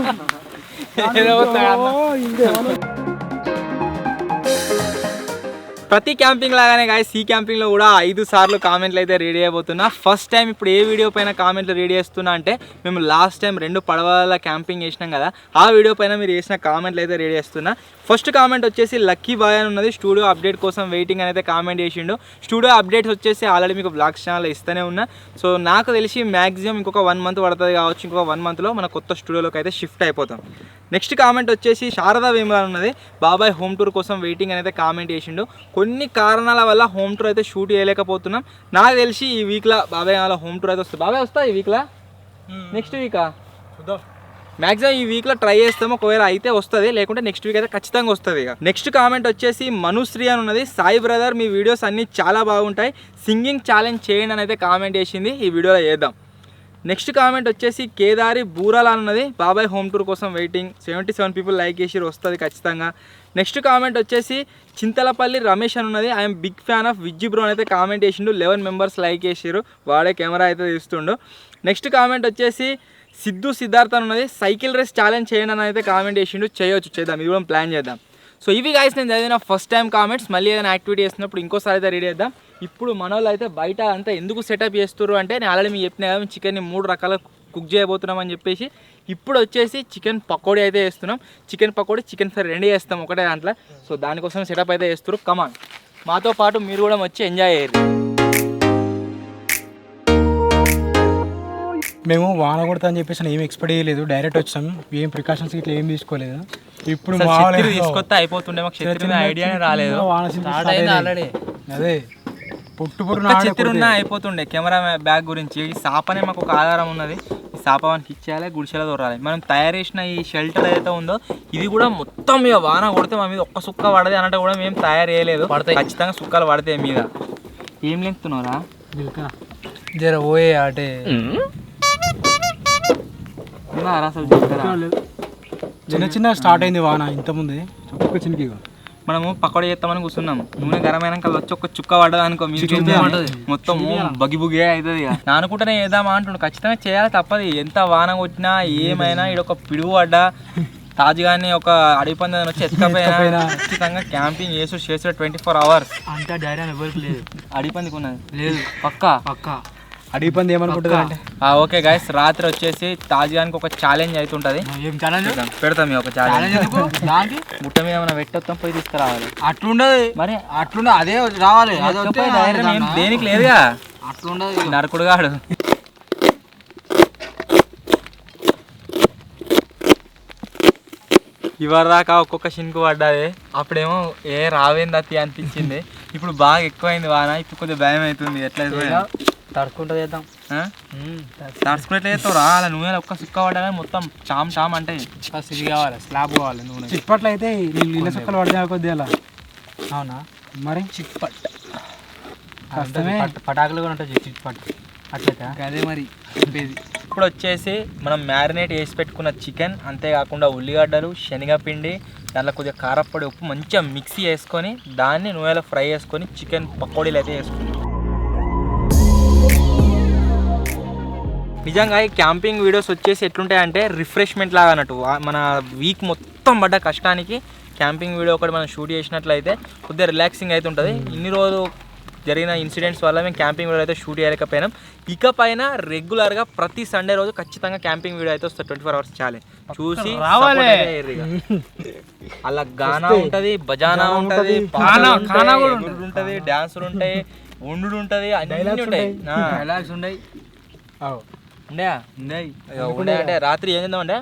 ప్రతి క్యాంపింగ్ లాగానే గాయస్ ఈ క్యాంపింగ్లో కూడా 5 సార్లు కామెంట్లు అయితే రెడీ అయిపోతున్నా. ఫస్ట్ టైం ఇప్పుడు ఏ వీడియో పైన కామెంట్లు రెడీ చేస్తున్నా అంటే మేము లాస్ట్ టైం 2 పడవల క్యాంపింగ్ చేసినాం కదా, ఆ వీడియో పైన మీరు చేసిన కామెంట్లు అయితే రెడీ చేస్తున్నా. ఫస్ట్ కామెంట్ వచ్చేసి లక్కీ బాయ్ అని ఉన్నది. స్టూడియో అప్డేట్ కోసం వెయిటింగ్ అని అయితే కామెంట్ చేసిండు. స్టూడియో అప్డేట్స్ వచ్చేసి ఆల్రెడీ మీకు బ్లాగ్స్ ఛానల్ ఇస్తూనే ఉన్నా. సో నాకు తెలిసి మ్యాక్సిమం ఇంకొక 1 మంత్ పడుతుంది కావచ్చు. ఇంకొక 1 మంత్లో మన కొత్త స్టూడియోలోకి అయితే షిఫ్ట్ అయిపోతాం. నెక్స్ట్ కామెంట్ వచ్చేసి శారదా వేముల ఉన్నది. బాబాయ్ హోమ్ టూర్ కోసం వెయిటింగ్ అని అయితే కామెంట్ చేసిండు. కొన్ని కారణాల వల్ల హోమ్ టూర్ అయితే షూట్ చేయలేకపోతున్నాం. నాకు తెలిసి ఈ వీక్లో బాబాయ్ వాళ్ళ హోమ్ టూర్ అయితే వస్తుంది. బాబాయ్ వస్తా ఈ వీక్లో, నెక్స్ట్ వీకా మ్యాక్సిమం ఈ వీక్లో ట్రై చేస్తాము. ఒకవేళ అయితే వస్తుంది, లేకుంటే నెక్స్ట్ వీక్ అయితే ఖచ్చితంగా వస్తుంది. ఇక నెక్స్ట్ కామెంట్ వచ్చేసి మనుశ్రీ అని ఉన్నది. సాయి బ్రదర్ మీ వీడియోస్ అన్నీ చాలా బాగుంటాయి, సింగింగ్ ఛాలెంజ్ చేయండి అని అయితే కామెంట్ చేసింది. ఈ వీడియోలో చేద్దాం. నెక్స్ట్ కామెంట్ వచ్చేసి కేదారి బూరాల అన్నది బాబాయ్ హోమ్ టూర్ కోసం వెయిటింగ్. 77 పీపుల్ లైక్ చేసిరు, వస్తుంది ఖచ్చితంగా. నెక్స్ట్ కామెంట్ వచ్చేసి చింతలపల్లి రమేష్ అని ఉన్నది. I'm big fan of Vijji bro అయితే కామెంట్ చేసిండు. 11 మెంబర్స్ లైక్ చేసిరు, వాడే కెమెరా అయితే తీస్తుండు. నెక్స్ట్ కామెంట్ వచ్చేసి సిద్ధార్థ్ అని ఉన్నది. సైకిల్ రేస్ ఛాలెంజ్ చేయండి అని అయితే కామెంట్ చేసిండు. చేయొచ్చు, చేద్దాం, ఇది కూడా ప్లాన్ చేద్దాం. సో ఇవి గైస్ నేను చదివిన ఫస్ట్ టైం కామెంట్స్. మళ్ళీ ఏదైనా యాక్టివిటీ చేస్తున్నప్పుడు ఇంకోసారి అయితే రెడీ చేద్దాం. ఇప్పుడు మన వాళ్ళు అయితే బయట అంతా ఎందుకు సెటప్ చేస్తారు అంటే, నేను ఆల్రెడీ మీకు చెప్పిన కదా చికెన్ని 3 రకాల కుక్ చేయబోతున్నాం అని చెప్పేసి ఇప్పుడు వచ్చేసి చికెన్ పకోడీ అయితే చేస్తున్నాం. చికెన్ పకోడీ, చికెన్ ఫ్రై 2 చేస్తాం ఒకటే దాంట్లో. సో దానికోసం సెటప్ అయితే చేస్తారు. కమాన్, మాతో పాటు మీరు కూడా వచ్చి ఎంజాయ్ అయ్యారు. మేము వాన కొడతా అని చెప్పేసి ఏం ఎక్స్పెక్ట్ చేయలేదు, డైరెక్ట్ వచ్చాం. ఏం ప్రికాషన్స్ ఇట్లా ఏం తీసుకోలేదు. ఇప్పుడు తీసుకొస్తే అయిపోతుండే, మాకు క్షత్రియ ఐడియానే రాలేదు. ఆల్రెడీ అదే చిత్ర ఉన్నా అయిపోతుండే. కెమెరా బ్యాగ్ గురించి ఈ సాపనే మాకు ఒక ఆధారం ఉన్నది. ఈ సాపానికి ఇచ్చేయాలి, గుడిసెలో దొరాలి. మనం తయారు చేసిన ఈ షెల్టర్ ఏదైతే ఉందో ఇది కూడా మొత్తం ఇక వాన కొడితే మా మీద ఒక్క సుక్క పడది అన్నట్టు కూడా మేము తయారు చేయలేదు. ఖచ్చితంగా సుక్కలు పడతాయి మీద. ఏం లెంకుతున్నారా జర పోయే అటే అసలు చిన్న చిన్న స్టార్ట్ అయింది వాన. ఇంతకుముందే ఒక్క చిన్నకి మనము పకోడీ చేస్తామని కూర్చున్నాం. నూనె గరం అయినాక వచ్చి ఒక చుక్క పడ్డది అనుకో, మొత్తం బగి బుగే అవుతుంది. అనుకుంటేనే చేద్దామా అంటుండు. ఖచ్చితంగా చేయాలి, తప్పదు. ఎంత వాన కొట్టినా ఏమైనా ఇక్కడ ఒక పిడుగు పడ్డా తాజుగాని ఒక అడవి పందని వచ్చి ఎత్తుకపోయినా ఖచ్చితంగా క్యాంపింగ్ చేసుడు 24 hours అంతా డైరీ ఎవరికి లేదు. అడవి పందికి ఉన్నది లేదు, పక్కా అడవి పంది ఏమనుకుంటుంది అంటే. ఓకే గైస్, రాత్రి వచ్చేసి తాజుగానికి ఒక ఛాలెంజ్ అవుతుంటది. పెడతాం ఒక ఛాలెంజ్. గుట్ట మీద ఏమైనా పెట్టొస్తాం, పోయి తీసుకురావాలి. అట్లుండదు మరి, అట్లుండదు, అదే రావాలి. దేనికి లేదుగా, అట్లుండదు. నరకుడు గాడు. ఇవరి దాకా ఒక్కొక్క షిన్కు పడ్డది. అప్పుడేమో రావేంది అతి అనిపించింది. ఇప్పుడు బాగా ఎక్కువైంది వాన. ఇప్పుడు కొద్దిగా భయం అవుతుంది. ఎట్లా తడుచుకుంటూ చేద్దాం. తడుచుకున్నట్లే చేస్తావు రా. అలా నూనె ఒక్క సుక్క పడ్డా మొత్తం చామ్ అంటే ఇది కావాలి, స్లాబ్ కావాలి. నూనె చిట్పట్లు అయితే నీళ్ళ సుక్కలు పడితే కొద్ది అలా. అవునా మరి చిట్పట్ కష్టమే. పటాకులు కూడా ఉంటాయి చిట్పట్. అట్లయితే అదే మరి చెప్పేది. ఇప్పుడు వచ్చేసి మనం మ్యారినేట్ చేసి పెట్టుకున్న చికెన్, అంతేకాకుండా ఉల్లిగడ్డలు, శనగపిండి, దాంట్లో కొద్దిగా కారప్పొడి, ఉప్పు మంచిగా మిక్సీ చేసుకొని దాన్ని నూనెలో ఫ్రై చేసుకొని చికెన్ పకోడీలు అయితే వేసుకుంటాం. నిజంగా ఈ క్యాంపింగ్ వీడియోస్ వచ్చేసి ఎట్లుంటాయంటే రిఫ్రెష్మెంట్ లాగా అన్నట్టు. మన వీక్ మొత్తం పడ్డ కష్టానికి క్యాంపింగ్ వీడియో ఒకటి మనం షూట్ చేసినట్లయితే కొద్దిగా రిలాక్సింగ్ అయితే ఉంటుంది. ఇన్ని రోజులు జరిగిన ఇన్సిడెంట్స్ వల్ల మేము క్యాంపింగ్ వీడియో అయితే షూట్ చేయలేకపోయినాం. ఇకపైన రెగ్యులర్గా ప్రతి సండే రోజు ఖచ్చితంగా క్యాంపింగ్ వీడియో అయితే వస్తుంది. 24 hours చాలే చూసి రావాలి. అలా గానా ఉంటుంది, బజానా ఉంటుంది, ఉంటుంది, డాన్సులు ఉంటాయి, వండుడు ఉంటుంది, అన్నీ ఉంటాయి. డైలాగ్స్ ఉంటాయి. ఉండే అంటే రాత్రి ఏం చేద్దామంటే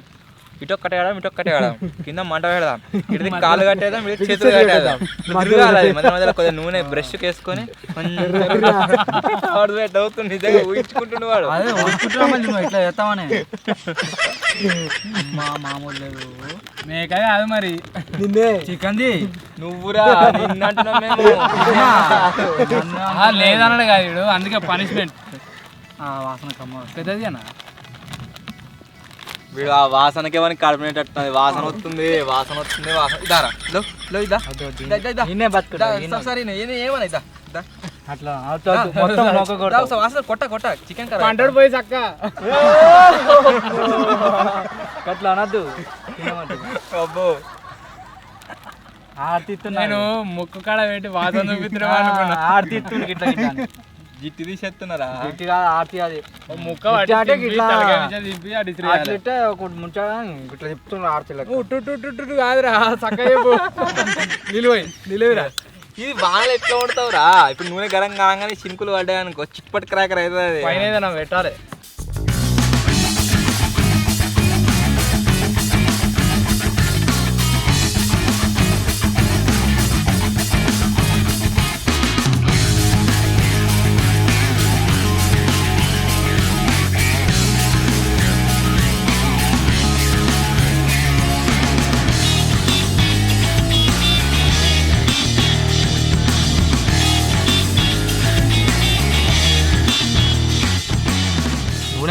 ఇటొక్క కట్టేయడం, ఇటొక్క కట్టేయడం, కింద మంట పెడదాం, ఇటు కాళ్ళు కట్టేద్దాం, ఇటు చేతులు కట్టేద్దాం. మధ్య మధ్యలో కొద్దిగా నూనె బ్రష్ వేసుకొని అవుతుంది. నిజంగా ఊహించుకుంటుండే వాడు. ఇట్లా చేస్తామని మామూలు లేదు. మేకదే అది మరి నిన్నే చికెన్ది. నువ్వురా నిన్నంటున్నాం మేము. లేదన్నాడు కాదు, అందుకే పనిష్మెంట్. వాసన కమ్మ పెద్దది అన్న. వీడు ఆ వాసనకి ఏమని కడుపునేటట్టున్నది. వాసన వస్తుంది. ఇదారా ఏమన్నా అట్లా వాసన కొట్ట చికెన్ పంటడు పోయి చక్క అట్లా అనద్దు. అబ్బో నేను ముక్కు కాడ పెట్టి వాసన చూపిస్తున్నా అనుకున్నా. ఆర్తిస్తుంది ఇట్లా జిట్టి తీసేస్తున్నారా? ఆర్తి అది ముక్క కాదురా చక్కగా నిలువురా. ఇది బాగా ఎట్లా వండుతావురా? ఇప్పుడు నూనె గరం కాగానే చినుకులు పడ్డాయి అనుకో, చిట్పట్ క్రాకర్ అవుతుంది. పైన ఏదైనా పెట్టాలి.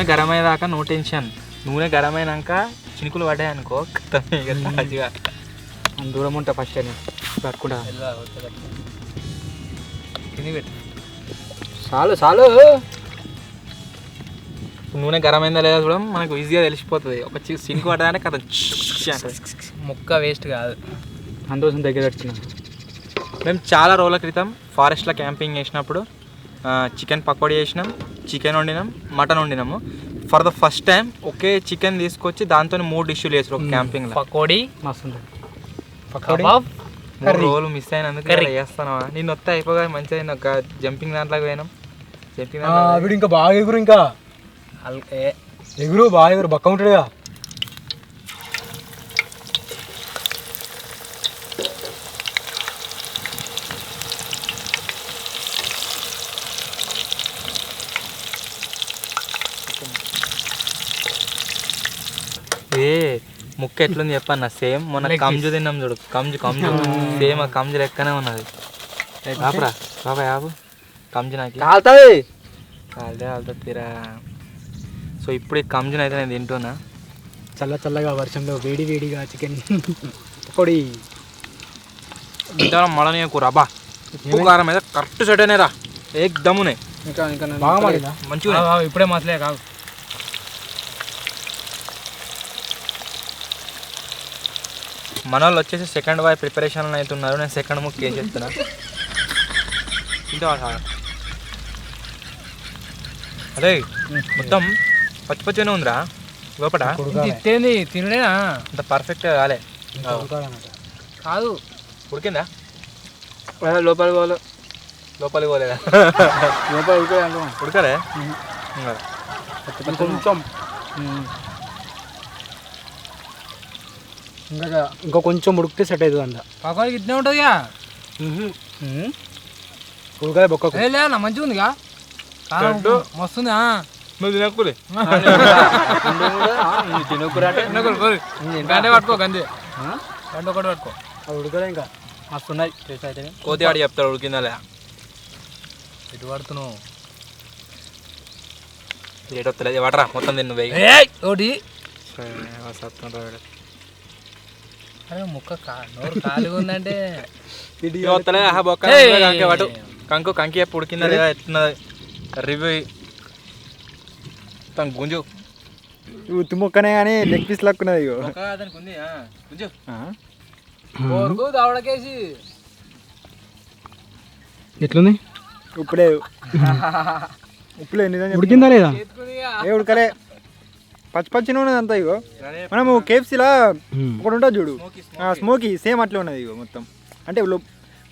నూనె గరం అయ్యేదాకా నో టెన్షన్. నూనె గరం అయినాక చినుకులు పడ్డాయి అనుకో మంచిగా అంత దూరం ఉంటా ఫస్ట్ అని పట్టుకుంటా. తిని పెట్టు. చాలు నూనె గరం అయిందా లేదా చూడడం మనకు ఈజీగా తెలిసిపోతుంది. ఒక చినుకు పడ్డానే కదా ముక్క వేస్ట్ కాదు. అందుకోసం దగ్గర పెట్టుకున్నాను. మేము చాలా రోజుల క్రితం ఫారెస్ట్లో క్యాంపింగ్ చేసినప్పుడు చికెన్ పకోడీ చేసినాం, చికెన్ వండినాం, మటన్ వండినాము. ఫర్ ద ఫస్ట్ టైం ఒకే చికెన్ తీసుకొచ్చి దాంతో 3 డిష్లు చేసారు ఒక క్యాంపింగ్లో. పకోడీ మస్తు ఉంటుంది. కబాబ్ 3 రోజులు మిస్ అయినందుకు చేస్తాను. నేను వస్తే అయిపోగా మంచిగా ఒక జంపింగ్ దాంట్లోకి పోయినాం. జంపింగ్ వీడు ఇంకా బాగా ఎగురు, ఇంకా ఎగురు బాగా ఎగురు బక్క ఉంటాడుగా. ముక్క ఎట్లుంది చెప్పన్న, సేమ్ మొన్న కంజు తిన్నాం చూడు, కంజు సేమ్ ఆ కంజు లెక్కనే ఉన్నది. ఆపరా బాబాయ్ ఆపు, కంజు నాకు కాలుతుంది తీరా. సో ఇప్పుడు ఈ కంజుని అయితే నేను తింటున్నా. చల్లగా వర్షంలో వేడిగా చికెన్ పకోడీ తింటా. మడని కూర అబ్బా, ఉప్పు కారం అయితే కరెక్ట్ సెట్ అయినాయి రా, ఏక్ దమ్మునే. ఇంకా బాగా మాడిందా? మంచిగా ఇప్పుడే మసలే కాదు. మన వాళ్ళు వచ్చేసి సెకండ్ వాయి ప్రిపరేషన్లు అవుతున్నారు. నేను సెకండ్ ముక్క ఏం చెప్తున్నా. అదే మొత్తం పచ్చిగానే ఉందిరా లోపల. తిట్టేంది తినలేనా? అంత పర్ఫెక్ట్గా కాలే కాదు. ఉడికిందా? లోపలికి పోలేదా? ఉడకలే కొంచెం ఇంకా కొంచెం ఉడికితే సెట్ అవుతుంది అంట. పకోడీకి ఇట్నే ఉంటుందిగా. ఉడకలే బొక్క లేనా మంచిగా ఉందిగా, మస్తుందా? నువ్వు తినక్కులే గంటే పట్టుకో, గంటే ఒకటి పట్టుకో. అవి ఉడకలే ఇంకా మస్తున్నాయి. అయితే కోతి ఆడి చెప్తాడు ఉడికిందా లే. ఎటు పడుతున్నావు? లేట్ వస్తలేదు వాటరా మొత్తం తిన్ను వేయి. ఒకటి అరే ముక్క నోరు ఖాళీగా ఉందంటే వస్తలే బొక్క వాటు కంకు కంకి చెప్పి ఉడికిందా లేదా ఎట్లున్నది రివ్యూ తను గుంజు. ఉత్తి ముక్కనే కానీ లెగ్ పీస్ లక్కున్నది. దానికి ఉంది గుంజు కోరుకు దావడకేసి ఎట్లుంది? ఉప్పుడే ఉడికిందా లేదా? ఏ ఉడకలే, పచ్చి ఉన్నది అంతా. ఇగో మనము కేఎఫ్సీలా ఒకటి ఉంటుంది చూడు, స్మోకీ సేమ్ అట్లా ఉన్నది. ఇగో మొత్తం అంటే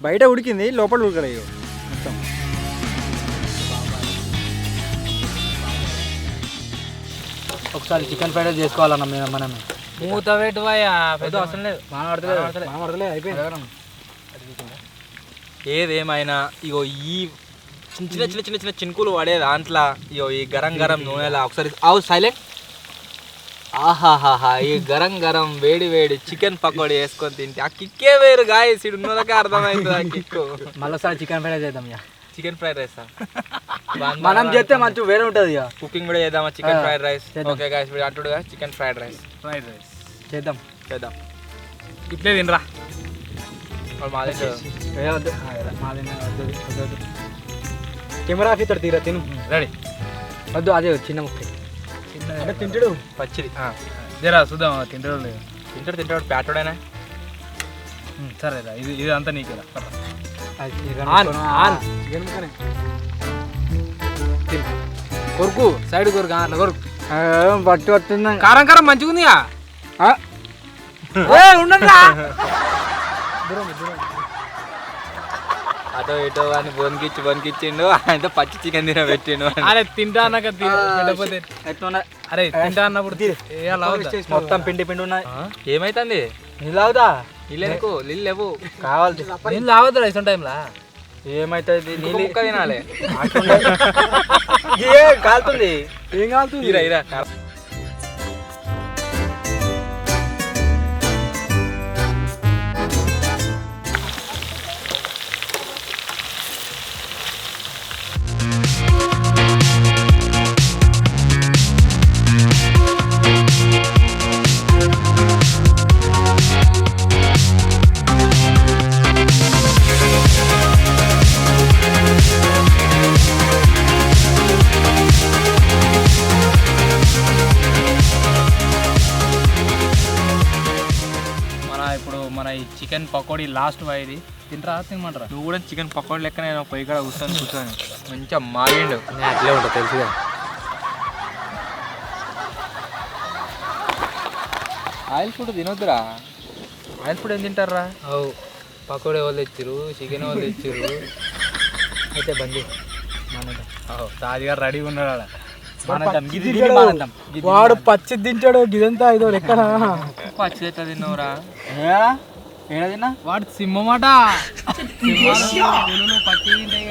బయట ఉడికింది, లోపల ఉడకలే. ఇగో మొత్తం ఒకసారి చికెన్ ఫ్రైడ్ రైస్ చేసుకోవాలన్న మనమే. మూత పెట్టువయ్యా, పెద్ద అవసరం లేదు. మానవడతలే అయిపోయింది. ఏదేమైనా ఇగో ఈ చిన్న చిన్న చిన్న చిన్న చినుకులు పడే దాంట్లో ఇగో ఈ గరం నూనెలా ఒకసారి సైలెంట్. ఆహాహాహా, ఈ గరం వేడి చికెన్ పకోడీ వేసుకొని తింటే ఆ కిక్కే వేరు గాయస్. ఉన్నదకే అర్థమవుతుంది ఆ కిక్కు. మళ్ళీ చికెన్ ఫ్రైడ్ రైస్ చేద్దాం. చికెన్ ఫ్రైడ్ రైస్ మనం చేస్తే మంచి వేరే ఉంటుంది. ఇక కుకింగ్ కూడా చేద్దామా chicken fried rice. Okay guys, ఇప్పుడు అంటుడుగా చికెన్ ఫ్రైడ్ రైస్ చేద్దాం. ఇట్లే తినరా మాదే కెమెరా ఆఫీతోడు తీరా తిను. రెడీ వద్దు, అదే చిన్న ముక్క తింటాడు పచ్చిది. జరా చూద్దాం తింటాడు లేదు. తింటాడు ప్యాటోడైనా. సరే ఇది అంతా నీకేరా. కొరుకు సైడ్ కొరుకు, అట్లా కొరుకు. పట్టు పట్టుందా? కారం మంచిగా ఉందిగా. ఉండండి అటో ఇటో అని బొనికిచ్చిండు. ఆయనతో పచ్చి చికెన్ తినబెట్టిండు. అరే తింటా అన్నాక అరే తింటా అన్నప్పుడు మొత్తం పిండి ఉన్నది. ఏమైతుంది? నీళ్ళు అవుతా? నీళ్ళెందుకు? నీళ్ళు లేవు కావాలి. నీళ్ళు ఆవద్దు ఇష్టం టైంలా. ఏమైతుంది? నీళ్ళు ముక్క తినాలి. కాలుతుంది. ఏం కాలుతుంది? ఇరా పకోడీ లాస్ట్ ఇది తింటరా తినమంటారా? నువ్వు కూడా చికెన్ పకోడీ లెక్క నేను పొయ్యి కాడ కూర్చొని మంచిగా మారిండు. నేను అట్లే ఉంటా తెలుసుగా. ఆయిల్ ఫుడ్ తినొద్దురా. ఆయిల్ ఫుడ్ ఏం తింటారా? అవు పకోడీ వాళ్ళు తెచ్చిర్రు, చికెన్ వాళ్ళు తెచ్చిర్రు. అయితే బందీ రాజుగారు రెడీగా ఉన్నాడు. వాడు పచ్చి తింటాడు గిదంతా ఐదో లెక్కన. పచ్చి ఎట్లా తిన్నావురా? ఏడా తిన్నా? వాడు సింహమాట పచ్చి తింటాయి.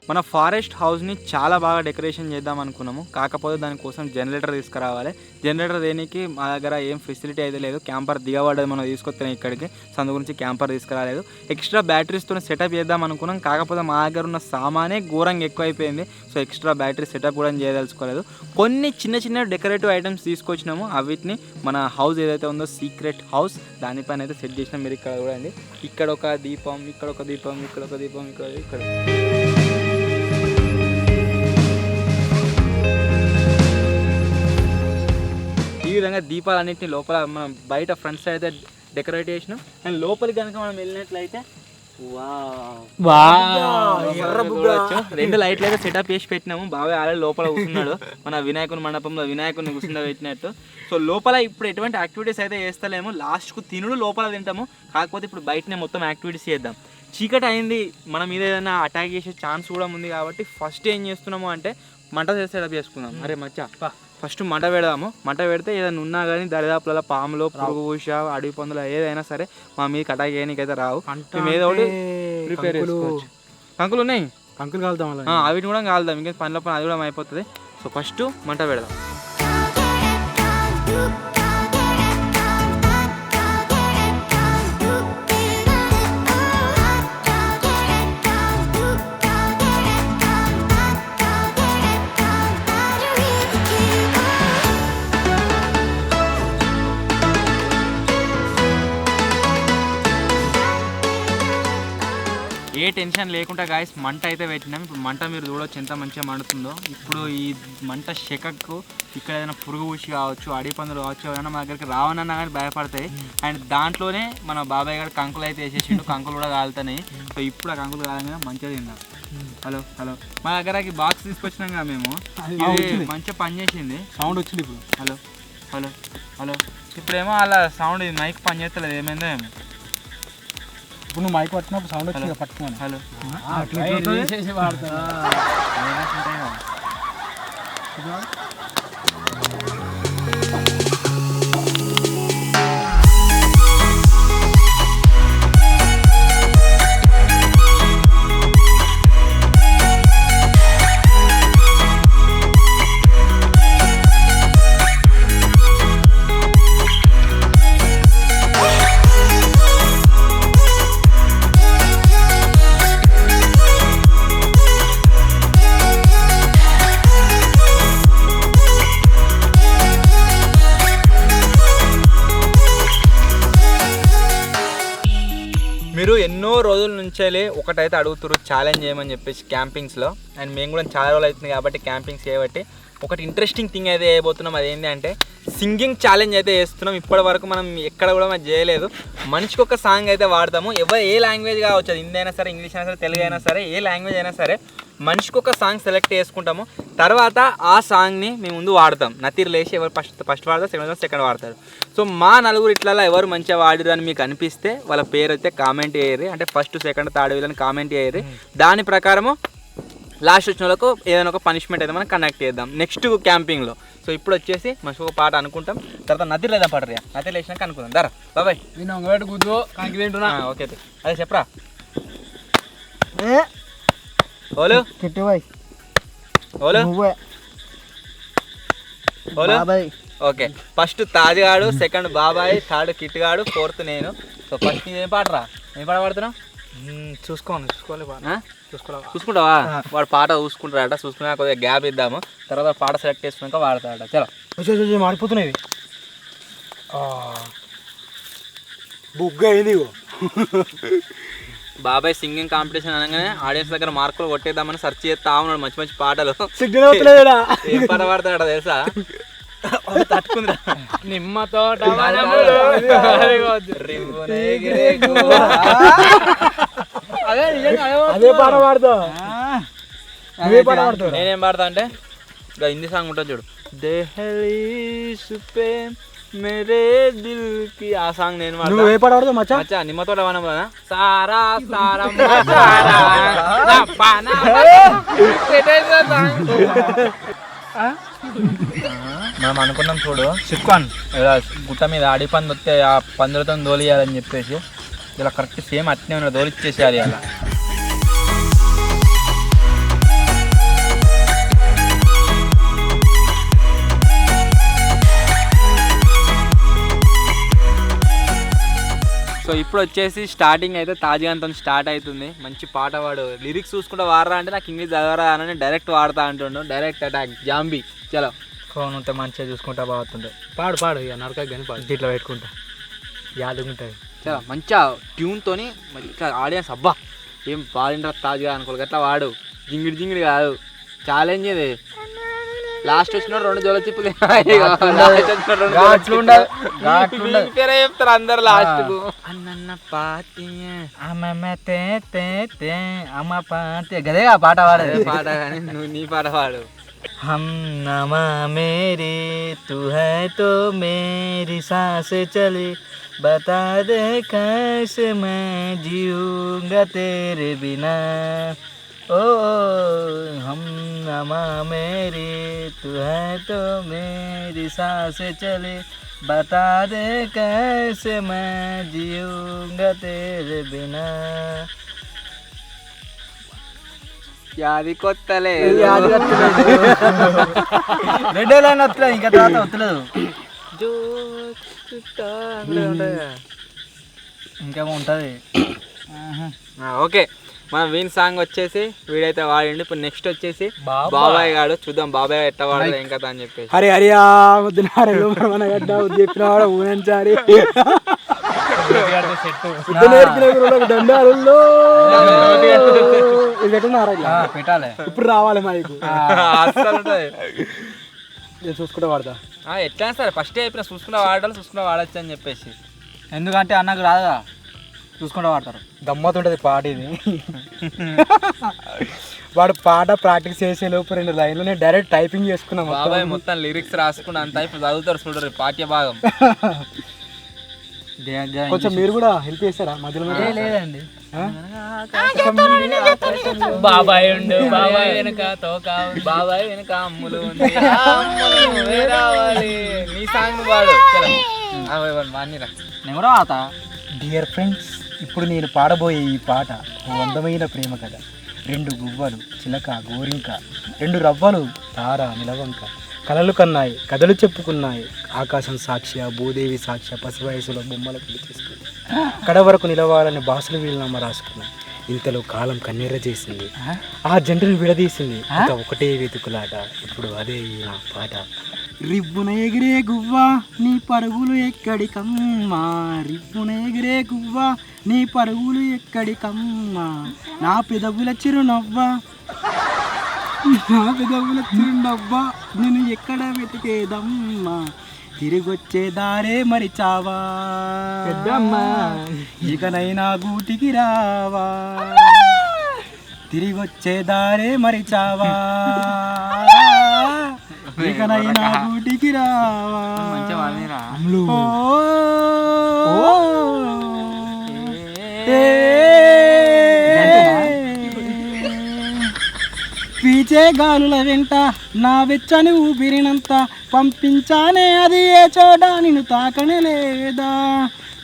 మన ఫారెస్ట్ హౌస్ని చాలా బాగా డెకరేషన్ చేద్దాం అనుకున్నాము. కాకపోతే దానికోసం జనరేటర్ తీసుకురావాలి. జనరేటర్ దేనికి మా దగ్గర ఏం ఫెసిలిటీ అయితే లేదు. క్యాంపర్ దిగబడ్డది మనం తీసుకొస్తాం ఇక్కడికి. సో అందు గురించి క్యాంపర్ తీసుకురాలేదు. ఎక్స్ట్రా బ్యాటరీస్తో సెటప్ చేద్దాం అనుకున్నాం. కాకపోతే మా దగ్గర ఉన్న సామానే ఘోరంగా ఎక్కువైపోయింది. సో ఎక్స్ట్రా బ్యాటరీ సెటప్ కూడా చేయదలుచుకోలేదు. కొన్ని చిన్న చిన్న డెకరేటివ్ ఐటమ్స్ తీసుకొచ్చినాము. అవిటిని మన హౌస్ ఏదైతే ఉందో సీక్రెట్ హౌస్ దానిపైన అయితే సెట్ చేసినాం. మీరు ఇక్కడ కూడా అండి, ఇక్కడ ఒక దీపం, ఇక్కడ ఒక దీపం, ఇక్కడ ఒక దీపం, ఇక్కడ ఈ విధంగా దీపాలన్నింటినీ లోపల మనం బయట ఫ్రంట్ సైడ్ అయితే డెకరేట్ చేసినాం. అండ్ లోపలికి కనుక మనం వెళ్ళినట్లయితే రెండు లైట్లు అయితే సెటప్ చేసి పెట్టినాము. బాబాయ్ ఆల్రెడీ లోపల కూర్చున్నాడు. మన వినాయకుని మండపంలో వినాయకుని కూర్చుండబెట్టినట్టు. సో లోపల ఇప్పుడు ఎటువంటి యాక్టివిటీస్ అయితే చేస్తలేము. లాస్ట్కు తినుడు లోపల తింటాము. కాకపోతే ఇప్పుడు బయటనే మొత్తం యాక్టివిటీస్ చేద్దాం. చీకటి అయింది, మన మీద ఏదైనా అటాక్ చేసే ఛాన్స్ కూడా ఉంది. కాబట్టి ఫస్ట్ ఏం చేస్తున్నాము అంటే మంట సెటప్ చేసుకుందాం. అరే మచ్చా ఫస్ట్ మంట పెడదాము. మంట పెడితే ఏదైనా ఉన్నా కానీ దరిదాపుల పాములు, పురుగు పూష, అడవి పందులు ఏదైనా సరే మా మీద అటాక్ చేయడానికైతే రావు. మేము ఏదో ఒకటి ప్రిపేర్ చేసుకోవచ్చు. కంకులు ఉన్నాయి, కంకులు కాలుతాం, అవిటి కూడా కాలుదాం. ఇంకా పనిలో పని అది కూడా అయిపోతుంది. సో ఫస్ట్ మంట పెడదాం. ఏ టెన్షన్ లేకుండా గాయస్ మంట అయితే పెట్టినాం. ఇప్పుడు మంట మీరు చూడవచ్చు ఎంత మంచిగా మండుతుందో. ఇప్పుడు ఈ మంట శకకు ఇక్కడ ఏదైనా పురుగు పూసి కావచ్చు, అడవి పందులు కావచ్చు, ఏమైనా మా దగ్గరికి రావనన్నా కానీ భయపడతాయి. అండ్ దాంట్లోనే మన బాబాయ్ గారు కంకులు అయితే వేసేసిండు. కంకులు కూడా కాలుతున్నాయి. సో ఇప్పుడు ఆ కంకులు కాలంగా మంచిగా తిందాం. హలో హలో మా దగ్గరకి బాక్స్ తీసుకొచ్చినాం కదా మేము, ఇది మంచిగా పని చేసింది. సౌండ్ వచ్చింది ఇప్పుడు. హలో హలో హలో ఇప్పుడేమో అలా సౌండ్ మైక్ పని చేస్తలేదు. ఏమైందో ఏమో. ఇప్పుడు నువ్వు మైక్ పట్టినప్పుడు సౌండ్ వచ్చింది పట్టుకున్నాను. హలో మీరు ఎన్నో రోజుల నుంచేలే ఒకటైతే అడుగుతారు ఛాలెంజ్ చేయమని చెప్పేసి క్యాంపింగ్స్లో. అండ్ మేము కూడా చాలా రోజులు అవుతుంది కాబట్టి క్యాంపింగ్స్ చేయబట్టి ఒకటి ఇంట్రెస్టింగ్ థింగ్ అయితే చేయబోతున్నాం. అదేంటి అంటే సింగింగ్ ఛాలెంజ్ అయితే చేస్తున్నాం. ఇప్పటి వరకు మనం ఎక్కడ కూడా మనం చేయలేదు. మనిషికి ఒక సాంగ్ అయితే వాడతాము. ఏ లాంగ్వేజ్ కావచ్చు, అది హిందీ అయినా సరే, ఇంగ్లీష్ అయినా సరే, తెలుగు అయినా సరే, ఏ లాంగ్వేజ్ అయినా సరే మనిషికి ఒక సాంగ్ సెలెక్ట్ చేసుకుంటాము. తర్వాత ఆ సాంగ్ని మేము ముందు వాడతాం. నతిర్ లేచి ఎవరు ఫస్ట్ వాడతారు, సెకండ్ వాడతారు. సో మా నలుగురు ఇట్లా ఎవరు మంచిగా వాడిరు అని మీకు అనిపిస్తే వాళ్ళ పేరు అయితే కామెంట్ చేయరు. అంటే ఫస్ట్ సెకండ్ థర్డ్ వీళ్ళని కామెంట్ చేయరు. దాని ప్రకారము లాస్ట్ వచ్చిన వాళ్ళకు ఏదైనా ఒక పనిష్మెంట్ అయితే మనం కండక్ట్ చేద్దాం నెక్స్ట్ క్యాంపింగ్లో. సో ఇప్పుడు వచ్చేసి మంచి ఒక పాట అనుకుంటాం, తర్వాత నది లేదా పాట రియా నది లేచినాక అనుకుందాం. దరా బాబాయ్ ఓకే అదే చెప్పరా ఓలు ఓలు ఓలు. ఓకే ఫస్ట్ తాజ్గాడు, సెకండ్ బాబాయ్, థర్డ్ కిట్ గాడు, ఫోర్త్ నేను. సో ఫస్ట్ ఏం పాటరా, ఏం పాట పాడుతున్నావు? చూసుకుంటావా? వాడు పాట చూసుకుంటాడట, చూసుకున్నా కొద్దిగా గ్యాప్ ఇద్దాము, తర్వాత పాట సెలెక్ట్ చేసుకున్నాక వాడతాడట. చలో మాడిపోతున్నాయి బుగ్గా అయింది. బాబాయ్ సింగింగ్ కాంపిటీషన్ అనగానే ఆడియన్స్ దగ్గర మార్కులు కొట్టేద్దామని సెర్చ్ చేస్తా ఉన్నాడు మంచి మంచి పాటలు. ఏం పాట పాడతాడ తెలుసా? తట్టుకుందిరా నిమ్మ తోట అదే పాట పాడతా. నేనేం పాడతా అంటే హిందీ సాంగ్ ఉంటుంది చూడు, దేహలీసుపే మేరే దిల్ కి, ఆ సాంగ్ నేను పాడతా. మచ్చా నిమ్మ తోట వనంలో సారా సారా మనం అనుకున్నాం చూడు సిక్కాన్ గుట్ట మీద ఆడి పంది వస్తే ఆ పందులతో దోలియాలని చెప్పేసి ఇలా కరెక్ట్ సేమ్ అట్నే ఉన్న దోలిచ్చేసేయాలి అలా. సో ఇప్పుడు వచ్చేసి స్టార్టింగ్ అయితే తాజ్గాన్తో స్టార్ట్ అవుతుంది. మంచి పాట వాడు లిరిక్స్ చూసుకుంటా వాడరా అంటే నాకు ఇంగ్లీష్ చదవరా అని డైరెక్ట్ వాడతా అంటుండు. Direct attack zombie. చలో ఫోన్ ఉంటే మంచిగా చూసుకుంటా బాగుంటుంది. పాడు పాడు ఇక నరక కానీ పాడు, ఇట్లా పెట్టుకుంటా యాదుకుంటుంది. చాలా మంచిగా ట్యూన్తోని మంచిగా ఆడియన్స్ అబ్బా ఏం పాడిండ్రా తాజ్గా అనుకోవాలి అట్లా వాడు. జింగిడి జింగిడి కాదు, ఛాలెంజ్ ఇది. లాస్ట్ వచ్చిన 2 జోల చిప్పులు చెప్తారు అందరు లాస్ట్ కు. అన్న పాతి గదేగా పాట పాడేది పాట కానీ నువ్వు నీ పాట పాడు. हम नमा मेरे तू है तो मेरी सांस चले बता दे कैसे मैं जीऊंगा तेरे बिना ओ हम नमा मेरे तू है तो मेरी सांस चले बता दे कैसे मैं जीऊंगा तेरे बिना. యాది కొత్తలే రెడ్ లైన్ వస్తలేదు, ఇంకా తర్వాత వస్తలేదు, ఇంకేమో ఉంటుంది. ఓకే మన వీన్ సాంగ్ వచ్చేసి వీడైతే వాడిండి. ఇప్పుడు నెక్స్ట్ వచ్చేసి బాబాయ్ గాడు, చూద్దాం బాబాయ్ ఎట్లా వాడదు ఏం కదా అని చెప్పేసి. అరే అరే ఊహించాలి పెట్టాలి ఇప్పుడు రావాలి మైకు చూసుకుంటే వాడతా. ఎట్లా సరే ఫస్ట్ అయిపోయిన చూసుకుంటే వాడాలి, చూసుకుంటే వాడచ్చు అని చెప్పేసి. ఎందుకంటే అన్నకు రాదా, చూసుకుంటూ వాడతారు. గమ్మతుంటది పాట ఇది. వాడు పాట ప్రాక్టీస్ చేసే లోపు 2 లైన్లు నేను డైరెక్ట్ టైపింగ్ చేసుకున్నాం. బాబాయ్ మొత్తం లిరిక్స్ రాసుకున్నా అంత ఇప్పుడు చదువుతారు చూడరు పాఠ్య భాగం. కొంచెం మీరు కూడా హెల్ప్ చేస్తారా మధ్యలో? లేదండి, బాబాయ్ ఉండు బాబాయ్ వెనక తోక బాబాయ్ వెనక అమ్ములు రావాలి. నీ సాంగ్ వాడు మానిరా నేను కూడా ఆత. డియర్ ఫ్రెండ్స్, ఇప్పుడు నేను పాడబోయే ఈ పాట ఓ అందమైన ప్రేమ కథ. 2 గువ్వలు చిలక గోరింక, 2 రవ్వలు తార నిలవంక, కలలు కన్నాయి కథలు చెప్పుకున్నాయి, ఆకాశం సాక్ష్య భూదేవి సాక్ష్య, పసి వయసులో బొమ్మలు పెళ్లి చేసుకుని కడ వరకు నిలవాలని బాసులు వీలునామా రాసుకున్నాయి. ఇంతలో కాలం కన్నెర్ర చేసింది, ఆ జంటను విడదీసింది, ఇంకా ఒకటే వెతుకులాట, ఇప్పుడు అదే నా పాట. రిబ్బున ఎగిరే గువ్వా నీ పరుగులు ఎక్కడికమ్మా, రిబ్బున ఎగిరే గువ్వా నీ పరుగులు ఎక్కడికమ్మా, నా పెదవుల చిరునవ్వా నా పెదవుల చిరునవ్వా నేను ఎక్కడ వెతికేదమ్మా, తిరిగొచ్చే దారే మరిచావా పెద్దమ్మా, ఇకనైనా గూటికి రావా, తిరిగొచ్చే దారే మరిచావా, ఇకనైనా గూటికి రావా. వీచే గాలుల వెంట నా వెచ్చని ఊపిరినంత పంపించానే అది ఏ చోట నిన్ను తాకనే లేదా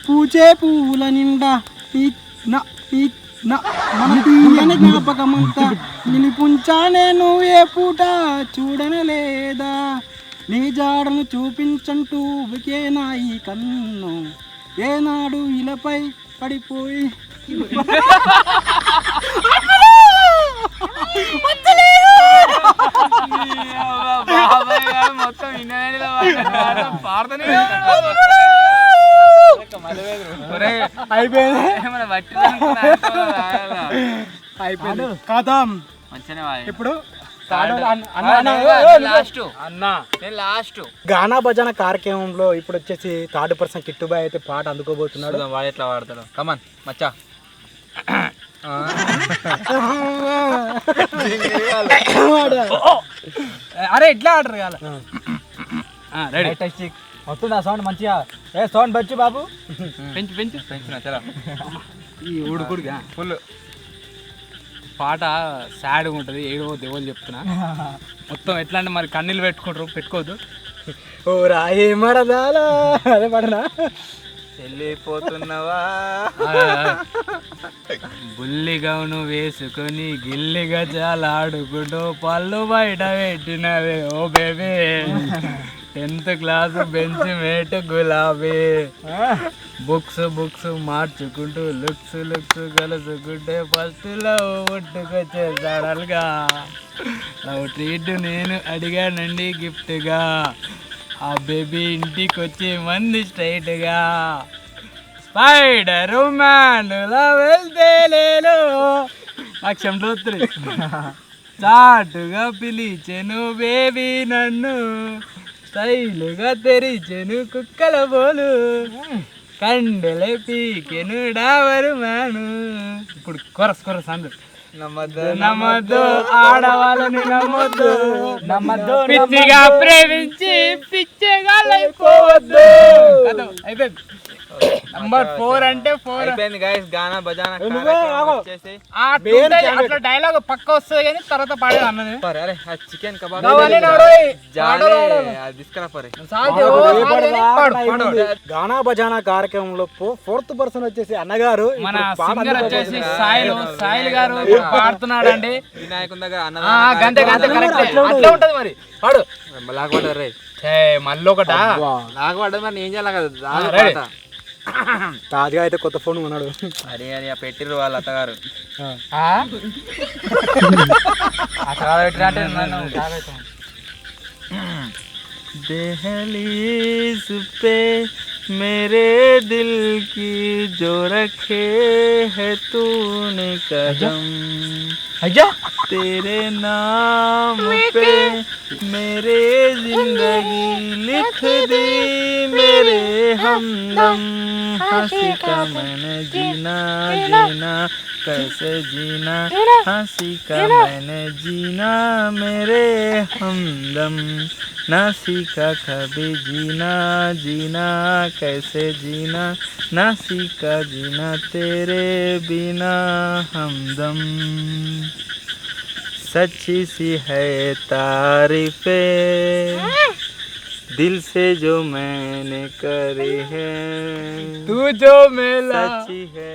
పూచే పువ్వుల నిండా మన తీయని జ్ఞాపకమంతా నిలిపుంచానే నువ్వు ఏ పూట చూడనే లేదా నీ జాడను చూపించంటూ నా ఈ కన్ను ఏనాడు ఇలపై పడిపోయి అయిపోయింది కథం ఇప్పుడు గానా భజన కార్యక్రమంలో ఇప్పుడు వచ్చేసి 3rd పర్సన్ కిట్టుబాయ్ అయితే పాట అందుకోబోతున్నాడు. వాడు ఎట్లా వాడతాడు కమాన్ మచ్చా అరే ఎట్లా ఆర్డర్ కాల వస్తుందా సౌండ్ మంచిగా? సౌండ్ బచ్చు బాబు పెంచిన చలో ఈ ఉడుకుడుగా ఫుల్ పాట సాడ్గా ఉంటుంది. ఏడో దేవుళ్ళు చెప్తున్నా మొత్తం ఎట్లా అంటే మరి కన్నీళ్ళు పెట్టుకోవద్దు. ఓ రాయే మరదాలా అదే పడనా వెళ్ళిపోతున్నావా బుల్లి గౌను వేసుకొని గిల్లిగా చాలా ఆడుకుంటూ పళ్ళు బయట పెట్టినవే oh baby 10th class bench mate గులాబీ బుక్స్ మార్చుకుంటూ లుక్స్ కలుసుకుంటే ఫస్ట్ లవ్ ఒట్టుకొచ్చేసాడల్గా లవ్ ట్రీట్ నేను అడిగానండి గిఫ్ట్గా ఆ బేబీ ఇంటికి వచ్చి మంది స్ట్రైట్గా స్పైడర్ మ్యాన్లా వెళ్తే లేను అక్షంలో చాటుగా పిలిచెను బేబీ నన్ను స్టైలుగా తెరిచెను కుక్కల బోలు కండెలే పీకెను డావరు మ్యాను. ఇప్పుడు కొరస్ అందరు నమ్మద్దు ఆడవాళ్ళని నమ్మద్దు పిచ్చిగా ప్రేమించి పిచ్చిగా అయిపోవద్దు. అయిపోయింది. నంబర్ 4 అంటే 4 అయిపోయింది గైస్. గానా బజానా అట్లా డైలాగ్ పక్క వస్తుంది కానీ తర్వాత పాడేది అన్నది. అరే ఆ చికెన్ కబాబ్ గానా బజానా కార్యక్రమంలో 4th పర్సన్ వచ్చేసి అన్నగారు మన సింగర్ వచ్చేసి సాయిల్ గారు పాడుతున్నాడు అండి వినాయకుని దగ్గర గంతే అట్లా ఉంటది మరి పాడు లాగపడ్డారు రే మళ్ళీ ఒకట లాగపడ్డది మరి ఏం చేయాలి కదా. తాజాగా అయితే కొత్త ఫోన్ కొన్నాడు. అరే పెట్టిర్రు వాళ్ళ అత్తగారు दहलीज पे मेरे दिल की जो रखे है तूने कदम तेरे नाम पे मेरे जिंदगी लिख दी मेरे हमदम हंसी का मैंने जीना कैसे जीना हंसी का मैंने जीना मेरे हमदम ना सीखा कभी जीना कैसे जीना ना सीखा जीना तेरे बिना हमदम सच्ची सी है तारीफे दिल से जो मैंने करी है तू जो मेला सच्ची है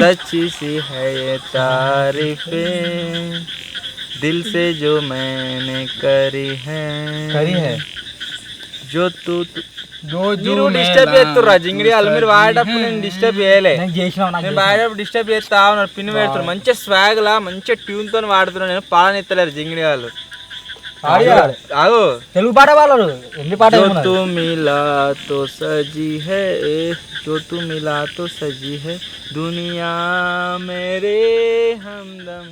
सच्ची सी है ये तारीफें दिल से जो मैंने करी है जो तू మీరు డిస్టర్బ్ చేస్తుర్రా జింగిడి వాళ్ళు. మీరు వాడేటప్పుడు నేను డిస్టర్బ్ చేయలే. నేను వాడేటప్పుడు డిస్టర్బ్ చేస్తా ఉన్నారు. పిన్ పెడుతున్నారు. మంచిగా స్వాగ్ లా మంచిగా ట్యూన్ తో వాడుతున్నారు. నేను పాడనిత్తలేరు జింగిడి వాళ్ళు. తెలుగు పాట వాళ్ళు ఎన్ని పాట तू मिला तो सजी है जो तू मिला तो सजी है दुनिया मेरे हमदम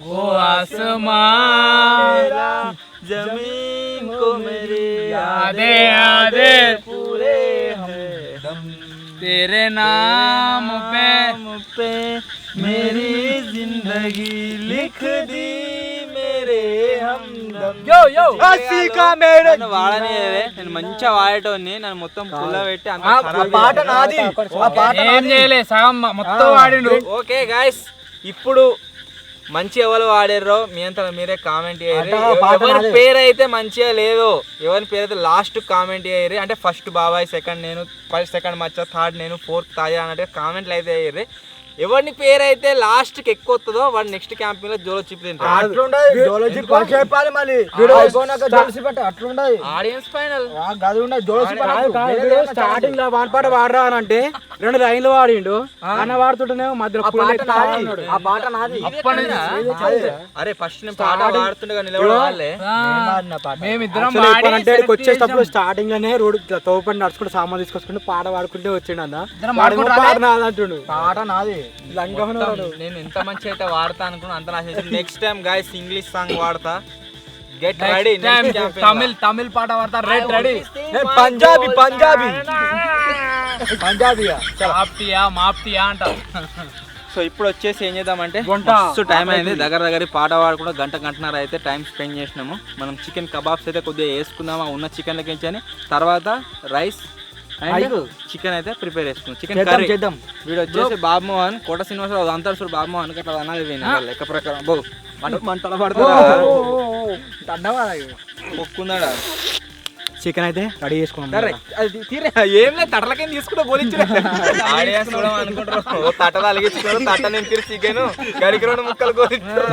वो आसमान जमीन को मेरे यादे पूरे हैं तेरे नाम पे मेरी जिंदगी लिख दी मेरे हमदम నన్ను వాడనియదే, నేను మంచిగా వాడేటోని, నన్ను మొత్తం పుల్ల పెట్టి ఏం చేయలే సగం మొత్తం వాడిండు. ఓకే గాయస్, ఇప్పుడు మంచి ఎవరు వాడారో మీ అంతా మీరే కామెంట్ చేయరు. ఎవరి పేరు అయితే మంచిగా లేదో, ఎవరి పేరు అయితే లాస్ట్ కామెంట్ చేయరు. అంటే ఫస్ట్ బాబాయ్, సెకండ్ నేను, సెకండ్ మచ్చ, థర్డ్ నేను, ఫోర్త్ తాజా అన్నట్టుగా కామెంట్లు అయితే వేయరు. ఎవరిని పేరు అయితే లాస్ట్ కి ఎక్కువ వస్తుందో వాడు నెక్స్ట్ క్యాంపింగ్ లో జోలో చిప్ తింటాడు. ఆడియన్స్ ఫైనల్ స్టార్టింగ్ లో వాడి పాట వాడరా అని అంటే 2 లైన్లు వాడిండు. అన్న వాడుతుంటేనే మధ్యలో అరే ఫస్ట్ నేను పాట వాడుతుండగా నిలబడాలే. మేమిద్దరం వచ్చేటప్పుడు స్టార్టింగ్ లోనే రోడ్ తోపడి నడుచుకుంటూ సామాన్ తీసుకొచ్చుకుంటూ పాట పాడుకుంటే వచ్చిండు అన్న. పాట నాది అంటుండు. పాట నాది. నేను ఎంత మంచి అయితే వాడతా అనుకున్నా అంత నా next time guys English song వాడతా. Get ready. తమిళ్ పాట వాడతా. రెడీ. పంజాబీ మాప్తియా అంట. సో ఇప్పుడు వచ్చేసి ఏం చేద్దామంటే మస్తు టైం అయింది, దగ్గర పాట పాడకుండా గంటన్నర అయితే టైం స్పెండ్ చేసినాము. మనం చికెన్ కబాబ్స్ అయితే కొద్దిగా వేసుకుందాము ఉన్న చికెన్లకి, తర్వాత రైస్ అండ్ చికెన్ అయితే ప్రిపేర్ చేసుకున్నాం. చికెన్ కర్రీ చేద్దాం. వీడు వచ్చేసి బాబు మోహన్, కోట శ్రీనివాసరావు అంటారు చూడు, బాబు మోహన్ అట్లా అనాలి లెక్క ప్రకారం. బో మంటల పడుతుందా ఒక్కుందాడా. చికెన్ అయితే రెడీ చేసుకున్నాం. ఏం లేదు, తటలకేం తీసుకుంటా పోలించు ఆడియన్స్ కూడా అనుకుంటారు తటలు అలిగించుకోవడం, తట్ట నింపి చికెన్ గడికి 2 ముక్కలు కోరించారు.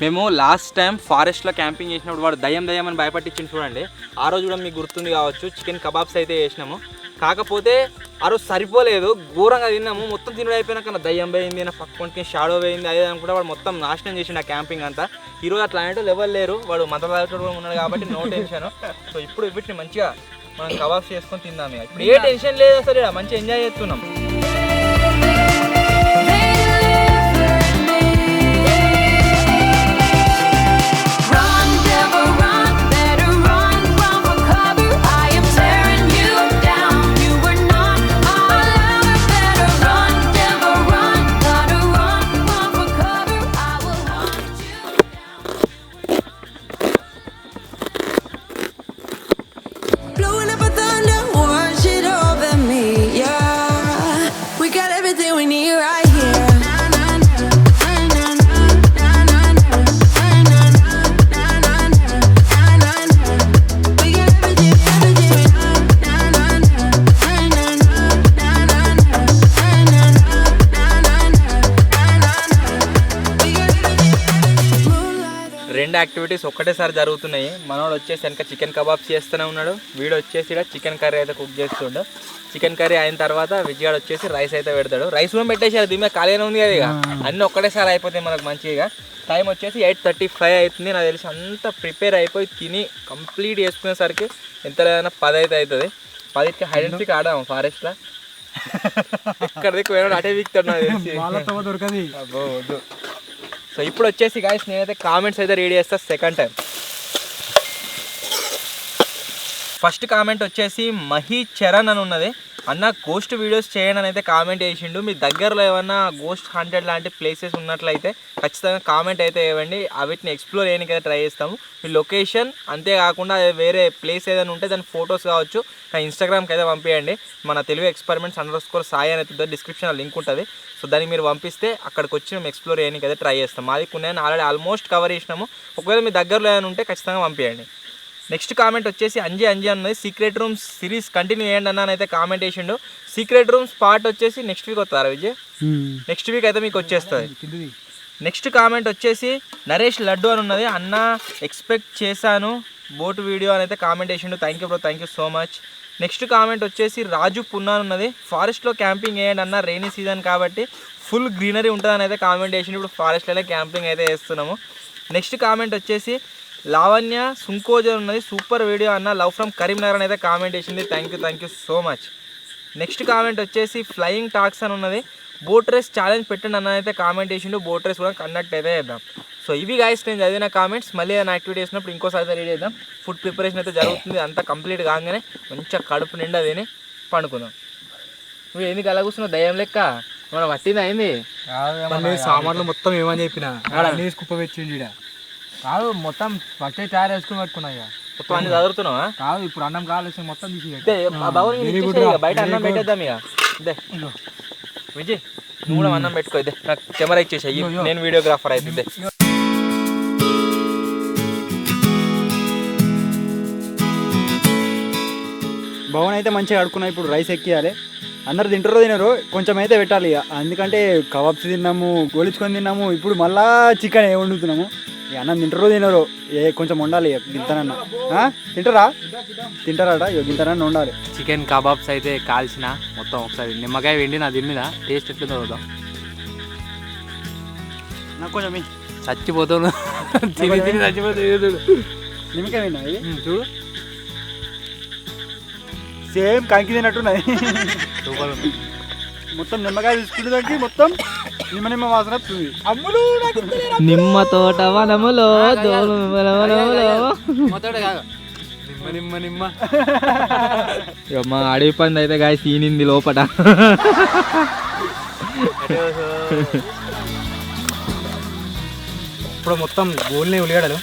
మేము లాస్ట్ టైం ఫారెస్ట్ లో క్యాంపింగ్ చేసినప్పుడు వాడు దయ్యం అని భయపట్టించింది చూడండి. ఆ రోజు కూడా మీకు గుర్తుంది కావచ్చు, చికెన్ కబాబ్స్ అయితే చేసినాము. కాకపోతే ఆ రోజు సరిపోలేదు, ఘోరంగా తిన్నాము. మొత్తం తినడం అయిపోయినాక దయ్యం పోయింది, నా పక్కకి షాడో పోయింది, అదే అనుకుంటే వాడు మొత్తం నాశనం చేసిండు ఆ క్యాంపింగ్ అంతా. ఈరోజు అట్లా అంటే లెవెల్ లేరు, వాడు మంత్రాలతో ఉన్నాడు కాబట్టి నో టెన్షన్. సో ఇప్పుడు వీటిని మంచిగా మనం కబాబ్స్ చేసుకొని తిందాం. ఇప్పుడు ఏ టెన్షన్ లేదు అసలు, మంచిగా ఎంజాయ్ చేస్తున్నాం. యాక్టివిటీస్ ఒక్కటేసారి జరుగుతున్నాయి. మనోడు వచ్చేసి వెనక చికెన్ కబాబ్స్ చేస్తూనే ఉన్నాడు, వీడు వచ్చేసి ఇక్కడ చికెన్ కర్రీ అయితే కుక్ చేస్తుండు. చికెన్ కర్రీ అయిన తర్వాత విజయాడు వచ్చేసి రైస్ అయితే పెడతాడు. రైస్ కూడా పెట్టేసారు, దీని మీద ఖాళీనే ఉంది కదా, ఇక అన్నీ ఒక్కటేసారి అయిపోతాయి మనకు మంచిగా. టైం వచ్చేసి 8:35 అవుతుంది. నాకు తెలిసి అంతా ప్రిపేర్ అయిపోయి తిని కంప్లీట్ చేసుకునేసరికి ఎంత లేదన్నా 10 అయితే అవుతుంది. 10కి హైడ్ అండ్ సీక్ ఆడాము ఫారెస్ట్లో. ఇక్కడ దిక్కు అటే వీక్తాడు నాకు తెలిసి దొరకది. అబ్బో. సో ఇప్పుడు వచ్చేసి గాయస్ నేనైతే కామెంట్స్ అయితే రీడ్ చేస్తా సెకండ్ టైం. ఫస్ట్ కామెంట్ వచ్చేసి మహి చరణ్ అని ఉన్నది. అన్న గోస్ట్ వీడియోస్ చేయండి అని అయితే కామెంట్ చేసిండు. మీ దగ్గరలో ఏమన్నా గోస్ట్ హంటెడ్ లాంటి ప్లేసెస్ ఉన్నట్లయితే ఖచ్చితంగా కామెంట్ అయితే ఇవ్వండి, వీటిని ఎక్స్ప్లోర్ చేయడానికి అయితే ట్రై చేస్తాము. మీ లొకేషన్ అంతేకాకుండా వేరే ప్లేస్ ఏదైనా ఉంటే దాని ఫొటోస్ కావచ్చు నా ఇన్స్టాగ్రామ్కి అయితే పంపించండి. మన తెలుగు ఎక్స్పెరిమెంట్స్ _సాయి అనేది డిస్క్రిప్షన్లో లింక్ ఉంటుంది. సో దానికి మీరు పంపిస్తే అక్కడికి వచ్చి మేము ఎక్స్ప్లోర్ చేయడానికి అయితే ట్రై చేస్తాం. మాది కొన్ని ఆల్రెడీ ఆల్మోస్ట్ కవర్ చేసినాము. ఒకవేళ మీ దగ్గరలో ఏమైనా ఉంటే ఖచ్చితంగా పంపించండి. నెక్స్ట్ కామెంట్ వచ్చేసి అంజీ అన్నది సీక్రెట్ రూమ్స్ సిరీస్ కంటిన్యూ చేయండి అన్న అయితే కామెంట్ చేసిండు. సీక్రెట్ రూమ్స్ పార్ట్ వచ్చేసి నెక్స్ట్ వీక్ వస్తారా విజయ్? నెక్స్ట్ వీక్ అయితే మీకు వచ్చేస్తుంది. నెక్స్ట్ కామెంట్ వచ్చేసి నరేష్ లడ్డు అని ఉన్నది. అన్న ఎక్స్పెక్ట్ చేశాను బోట్ వీడియో అని అయితే కామెంట్ చేసిండు. Thank you bro, thank you so much. Next comment వచ్చేసి రాజు పున్నా ఉన్నది. ఫారెస్ట్లో క్యాంపింగ్ వేయండి అన్న, రెయినీ సీజన్ కాబట్టి ఫుల్ గ్రీనరీ ఉంటుందని అయితే కామెంట్ చేసిండు. ఇప్పుడు ఫారెస్ట్లోనే క్యాంపింగ్ అయితే వేస్తున్నాము. నెక్స్ట్ కామెంట్ వచ్చేసి లావణ్య సుంకోజన్ ఉన్నది. సూపర్ వీడియో అన్న, లవ్ ఫ్రమ్ కరీంనగర్ అని అయితే కామెంట్ చేసింది. Thank you so much. Next comment వచ్చేసి ఫ్లయింగ్ టాక్స్ అని ఉన్నది. బోట్ రేస్ ఛాలెంజ్ పెట్టండి అన్న అయితే కామెంట్ చేసిండు. బోట్ రేస్ కూడా కండక్ట్ అయితే చేద్దాం. సో ఇవి గాయస్ నేను చదివిన కామెంట్స్. మళ్ళీ ఏదైనా యాక్టివిటీ చేసినప్పుడు ఇంకోసారి రెడీ చేద్దాం. ఫుడ్ ప్రిపరేషన్ అయితే జరుగుతుంది. అంతా కంప్లీట్ కాగానే మంచిగా కడుపు నిండా తిని పండుకుందాం. నువ్వు ఎందుకు అలా కూర్చున్నావు దయ్యం లెక్క? మనం పట్టింది అయింది సామాన్లు మొత్తం ఏమని చెప్పిన కుప్ప పెట్టిండి. కాదు మొత్తం ఫస్ట్ తయారు చేసుకుని పట్టుకున్నా ఇక మొత్తం అన్ని చదువుతున్నావా? కాదు ఇప్పుడు అన్నం కావాల్సి మొత్తం తీసి బయట అన్నం పెట్టేద్దాం ఇక ఇదే విజయ్ నువ్వు కూడా అన్నం పెట్టుకో ఇదే నాకు కెమెరా ఇచ్చేసాయి నేను వీడియోగ్రాఫర్ అయితే ఇదే భవన్ అయితే మంచిగా కడుక్కున్నా. ఇప్పుడు రైస్ ఎక్కియాలి. అందరు తింటారో తినరు, కొంచెం అయితే పెట్టాలి ఇక. ఎందుకంటే కబాబ్స్ తిన్నాము, గోలించుకొని తిన్నాము, ఇప్పుడు మళ్ళా చికెన్ వండుతున్నాము. ఇక అన్నం తింటారో తినరు, కొంచెం వండాలి ఇక. గింతనన్నా తింటారట ఇక, గింతనన్నా వండాలి. చికెన్ కబాబ్స్ అయితే కాల్చిన మొత్తం ఒకసారి నిమ్మకాయ వెండి నా దీని మీద టేస్ట్ ఎట్లా చూద్దాం. నాకు కొంచెం చచ్చిపోతాను తిని తిని చచ్చిపోతాడు. నిమ్మకాయ విన్నా ఇది చూడు, సేమ్ కంకి తిన్నట్టున్నది. మొత్తం నిమ్మకాయ తీసుకుంటే మొత్తం నిమ్మ వాసన వస్తుంది. నిమ్మ తోట వనములో నిమ్మ నిమ్మ మా అడవి పంది అయితే గాయ సీనింది లోపట. ఇప్పుడు మొత్తం గోల్ని ఉల్లిగడలు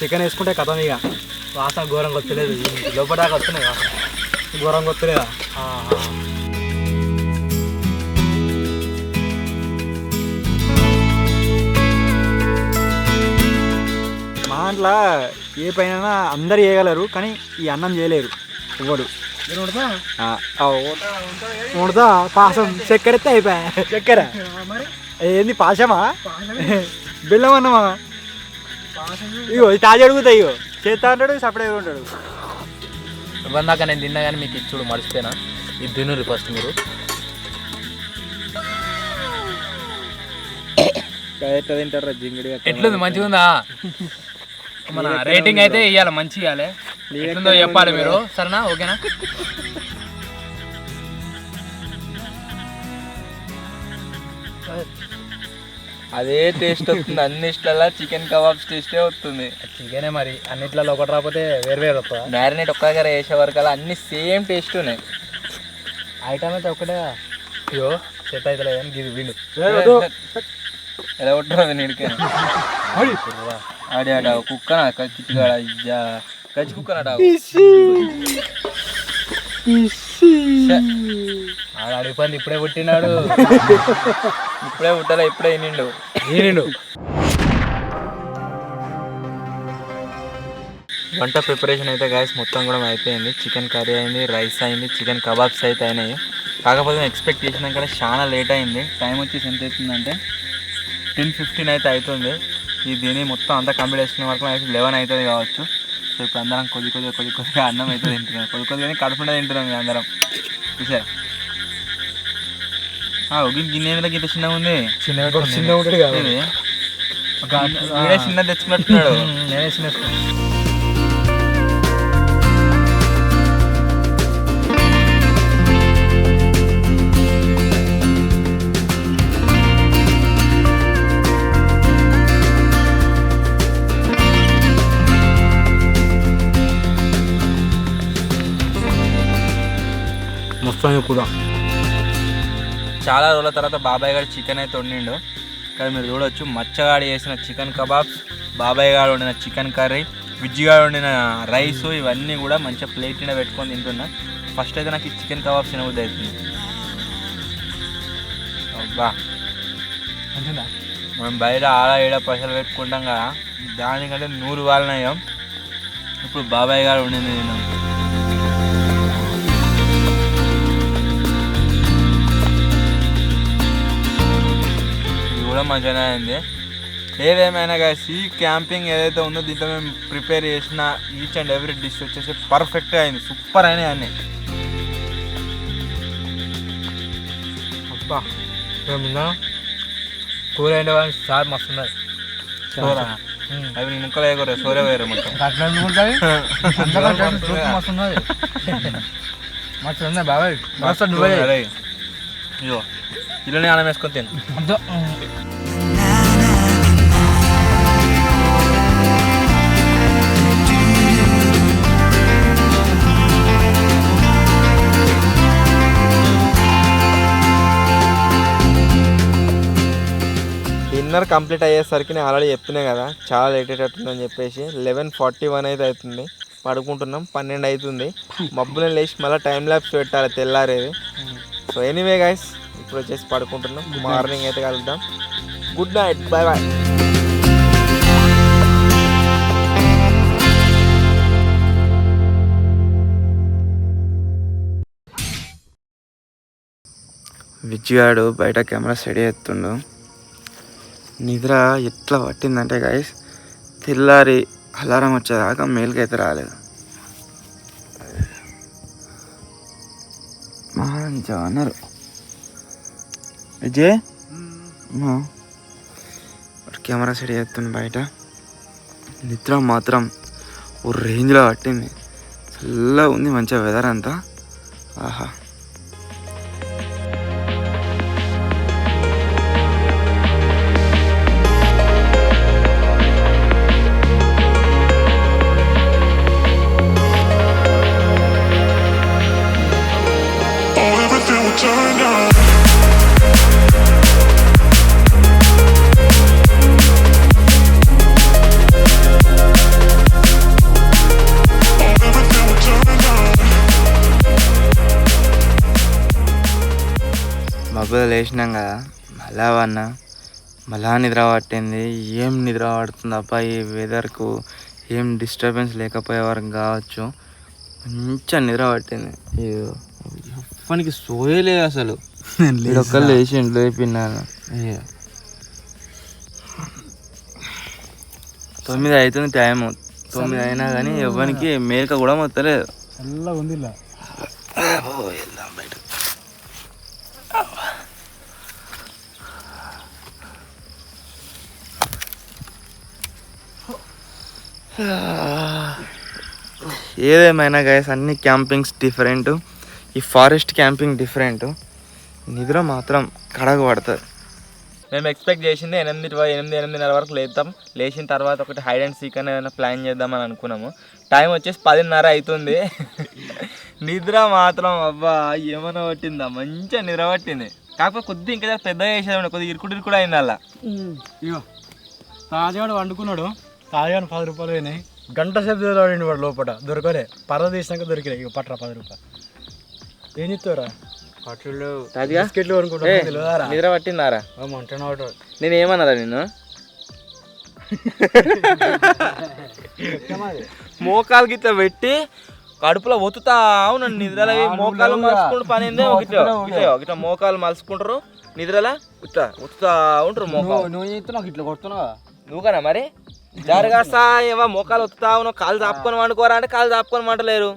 చికెన్ వేసుకుంటే కథం ఇక. వాసన ఘోరంగా వచ్చలేదు, లోపల దాకా వస్తున్నాయి వాసన ఘోరంగా వస్తలేదా. మా ఇంట్లో ఏ పైన అందరు చేయగలరు, కానీ ఈ అన్నం చేయలేరు ఎవరు. వండుతా పాసం చక్కెర ఎత్తే అయిపోయా. చక్కెర ఏంది పాశమా బెల్లం అన్నమా? ఇగో తాజా అడుగుతాయి, ఇగో చేస్తా అంటాడు, సపరేట్ ఉంటాడు. ఇవ్వందాక నేను తిన్నా కానీ మీకు ఇచ్చుడు మర్చిపోయినా. ఇది తినరు ఫస్ట్ మీరు. ఎట్లా తింటారా జింగిడి? ఎట్లుంది మంచిగా ఉందా? మన రేటింగ్ అయితే ఇవ్వాలి, మంచిగా ఇవ్వాలి. ఎట్లుందో చెప్పాలి మీరు, సరేనా? ఓకేనా? అదే టేస్ట్ వస్తుంది అన్నిట్లలో, చికెన్ కబాబ్స్ టేస్టే వస్తుంది. చికెనే మరి అన్నిట్లలో ఒకటి రాకపోతే వేరు వేరు వస్తుందా? మ్యారినేట్ ఒక్క దగ్గర వేసే వరకు అలా అన్ని సేమ్ టేస్ట్ ఉన్నాయి. ఐటమ్ అయితే ఒకటే. అయ్యో సెట్ అవుతలే కానీ ఇది వీడు ఎలా ఉంటుంది నీడికి ఆడి ఆడ కుక్కనా కిట్టుగాడ గచ్చి కుక్కనాడ అడిగిపోయింది. ఇప్పుడే పుట్టినాడు, ఇప్పుడే పుట్టాలా, ఇప్పుడే ఈనిండు. వంట ప్రిపరేషన్ అయితే గాయస్ మొత్తం కూడా అయిపోయింది. చికెన్ కర్రీ అయింది, రైస్ అయింది, చికెన్ కబాబ్స్ అయితే అయినాయి. కాకపోతే నేను ఎక్స్పెక్ట్ చేసినా కూడా చాలా లేట్ అయింది. టైం వచ్చేసి ఎంత అవుతుందంటే 10:15 అయితే అవుతుంది. ఈ దీన్ని మొత్తం అంతా కంప్లీట్ చేసుకునే వరకు 11 అవుతుంది కావచ్చు. సో ఇప్పుడు అందరం కొద్దిగా అన్నం అయితే తింటున్నాం, కొద్దిగా కడుపుండా తింటున్నాం ఇక అందరం. చూసా గిన్నె గిట్ట చిన్నగా ఉంది, చిన్నగా ఉంటుంది కదా. వీడే చిన్న తెచ్చుకున్నట్టున్నాడు. నేనే చిన్న మొత్తం కూడా. చాలా రోజుల తర్వాత బాబాయ్ గారు చికెన్ అయితే వండిండు. ఇక్కడ మీరు చూడొచ్చు, మచ్చగాడి చేసిన చికెన్ కబాబ్స్, బాబాయ్ గారు వండిన చికెన్ కర్రీ, విజ్జిగాడు వండిన రైస్, ఇవన్నీ కూడా మంచిగా ప్లేట్ మీద పెట్టుకొని తింటున్నా. ఫస్ట్ అయితే నాకు ఈ చికెన్ కబాబ్స్ తినబుద్ధి అవుతుంది. అబ్బా మనం బయట ఆడ ఏడ పైసలు పెట్టుకుంటాం కదా, దానికంటే 100 వాళ్ళనయ్యాం. ఇప్పుడు బాబాయ్ గారు వండింది తిన్నాం. కూడా మంచిగానే అయింది. ఏదేమైనా కానీ ఈ క్యాంపింగ్ ఏదైతే ఉందో దీంట్లో మేము ప్రిపేర్ చేసిన ఈచ్ అండ్ ఎవ్రీ డిష్ వచ్చేసి పర్ఫెక్ట్గా అయింది, సూపర్ అయినాయి అన్నీ. అబ్బా మేము కూర అయిన వాళ్ళు సార్ మస్తు ఉన్నారు. సోరా అవి నీ ముక్కలు వేయకూడదు, సోరే వేయరు మొత్తం మస్తు ఉన్నది. మస్తు ఉన్నాయి బాబాయ్. ఇదిగో ఇల్లునే అన్నం వేసుకొని తిను. డిన్నర్ కంప్లీట్ అయ్యేసరికి నేను ఆల్రెడీ చెప్పినా కదా చాలా లేట్ అయ్యేటట్టుందని చెప్పేసి 11:41 అయితే అవుతుంది. పడుకుంటున్నాం, 12 అవుతుంది. మబ్బులను లేచి మళ్ళీ టైం ల్యాబ్స్ పెట్టాలి తెల్లారేది. సో ఎనీవే గైస్ ఇప్పుడు వచ్చేసి పడుకుంటున్నాం. మార్నింగ్ అయితే కలుద్దాం. Good night, bye bye. విజ్జిగాడు బయట కెమెరా సెట్ చేస్తుండు. నిద్ర ఎట్లా పట్టిందంటే గైస్ తెల్లారి అలారం వచ్చేదాకా మేలుకైతే రాలేదు. మంచిగా అన్నారు విజయ్. కెమెరా సెట్ చేస్తుండు బయట. నిద్ర మాత్రం ఓ రేంజ్లో పట్టింది. చల్లగా ఉంది మంచిగా వెదర్ అంతా. ఆహా. మబ్బులు లేచినాం కదా, మళ్ళా నిద్ర పట్టింది. ఏం నిద్ర పడుతుంది అబ్బా, ఈ వెదర్కు ఏం డిస్టర్బెన్స్ లేకపోయే వరకు కావచ్చు. మంచిగా నిద్ర పట్టింది. ఎవ్వనికి సోయలేదు అసలు. ఒక్కళ్ళు లేచి లేపిన్నాను. 9 అవుతుంది టైము. 9 అయినా కానీ ఎవ్వనికి మేలుక కూడా మొత్తలేదు. చల్లగా ఉంది ఇలా. వెళ్దాం బయట. ఏదేమైనా గైస్ అన్ని క్యాంపింగ్స్ డిఫరెంట్. ఈ ఫారెస్ట్ క్యాంపింగ్ డిఫరెంట్. నిద్ర మాత్రం కడగ పడుతుంది. మేము ఎక్స్పెక్ట్ చేసింది 8:30 వరకు లేద్దాం. లేచిన తర్వాత ఒకటి హైడ్ అండ్ సీక్ అని ఏదైనా ప్లాన్ చేద్దామని అనుకున్నాము. టైం వచ్చేసి 10:30 అవుతుంది. నిద్ర మాత్రం అబ్బా ఏమైనా పట్టిందా, మంచిగా నిద్ర పట్టింది. కాకపోతే కొద్దిగా ఇంకా పెద్దగా చేసేదాం, కొద్దిగా ఇరుకుడు అయింది అలా. ఇగో తాజాడు వండుకున్నాడు. తాజాడు 10 రూపాయలు అయినాయి. గంట సేపు చదివాడు వాడు లోపల, దొరకలే. పర్ర తీసినాక దొరికినాయి. ఇక పట్రా 10 రూపాయలు. ఏం చెప్తావురా? బిస్కెట్లు కొనుక్కుంటా. నిద్ర పట్టిందారా? మంటనే నేను ఏమన్నారా నిన్ను? మోకాలు గిట్లా పెట్టి కడుపులో ఒత్తుతా ఉన్నాను నిద్రలో. మోకాలు మలుచుకుంటూ పని ఇట్లా మోకాలు మలుచుకుంటారు నిద్రలా, ఇట్లా ఒత్తుతా ఉంటారు మోకాలు. నువ్వు ఇట్లా కొడుతున్నావా? నువ్వు కదా మరి జరగాసా ఏవో మోకాలు ఒత్తుతా ఉన్నావు. కాలు దాపుకొని వండుకోరా అంటే కాలు దాపుకొని వంటలేరు.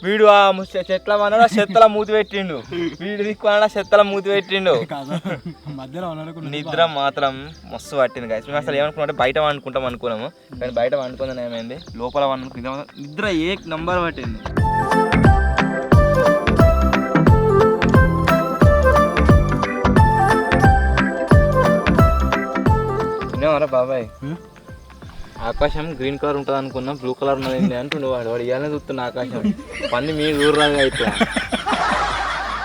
వీడు ఆ చెట్ల వనడా చెత్తల మూతి పెట్టిండు, వీడు దిక్కువనడా చెత్తల మూతి పెట్టిండు. నిద్ర మాత్రం మస్తు పట్టింది గాయస్. మేము అసలు ఏమనుకున్నాం, బయట వండుకుంటాం అనుకున్నాము, కానీ బయట వండుకుందని ఏమైంది, లోపల వండుకుని నిద్ర ఏ నంబర్ పట్టింది. విన్నావరా బాబాయ్, ఆకాశం గ్రీన్ కలర్ ఉంటుంది అనుకున్నా, బ్లూ కలర్ ఉన్నది అంటుండే. వాడు ఇవ్వాలని చూస్తున్నా ఆకాశం. పని మీ ఊర్రాగా అయితే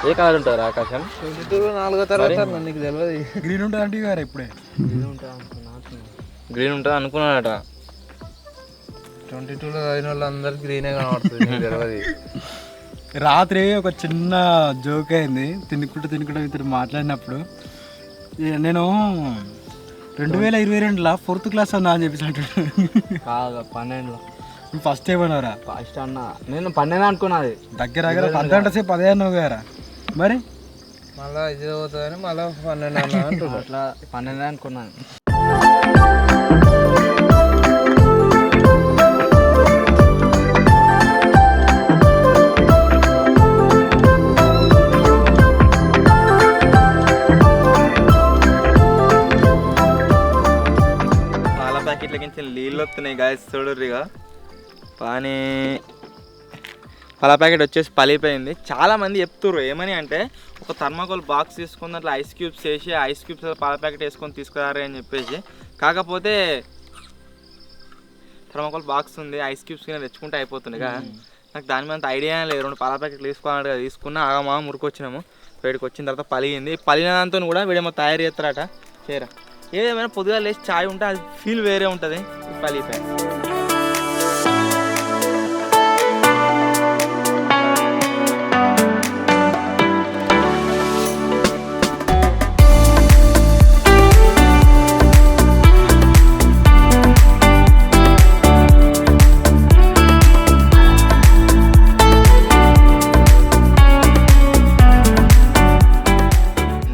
ఏ కలర్ ఉంటారు ఆకాశం? 4వ తరగతి నీకు తెలియదు. గ్రీన్ ఉంటుంది అంటే గారు ఇప్పుడే గ్రీన్ ఉంటుంది అనుకున్నాడట. 22లో అయిన వాళ్ళందరూ గ్రీనే కనబడుతుంది, నీకు తెలియదు. రాత్రి ఒక చిన్న జోక్ అయింది. తినుకుంటూ ఇతడు మాట్లాడినప్పుడు, నేను 2022లో 4th క్లాస్ అన్నా అని చెప్పేసి అంటాడు. కాదు 12లో. ఫస్ట్ ఏమన్నారా? ఫస్ట్ అన్నా నేను 12 అనుకున్నది. దగ్గర 10 గంటల సేపు 10 అన్నావు గారా. మరి మళ్ళీ ఇది అవుతుందని మళ్ళీ 12 అన్నా అంటున్నా. అట్లా 12 అనుకున్నాను. ప్యాకెట్లకి నీళ్ళు వస్తున్నాయి గాయస్, చూడుర్రిగా. కానీ పాల ప్యాకెట్ వచ్చేసి పలిపోయింది. చాలామంది చెప్తుర్రు ఏమని అంటే, ఒక థర్మాకోల్ బాక్స్ తీసుకుని అట్లా ఐస్ క్యూబ్స్ వేసి ఐస్ క్యూబ్స్ పాల ప్యాకెట్ వేసుకొని తీసుకురారు అని చెప్పేసి. కాకపోతే థర్మాకోల్ బాక్స్ ఉంది, ఐస్ క్యూబ్స్ కింద తెచ్చుకుంటే అయిపోతుంది కదా. నాకు దాని మీద ఐడియా లేదు. 2 పాల ప్యాకెట్లు తీసుకోవాలంటే తీసుకున్నా, ఆగమా మురికొచ్చినాము. వీడికి వచ్చిన తర్వాత పలిగింది. పలిన దాంతో కూడా వీడేమో తయారు చేస్తారట. చేయరా ఏదేమైనా పొద్దుగా లేచి చాయ్ ఉంటే అది ఫీల్ వేరే ఉంటుంది పల్లిపాయ.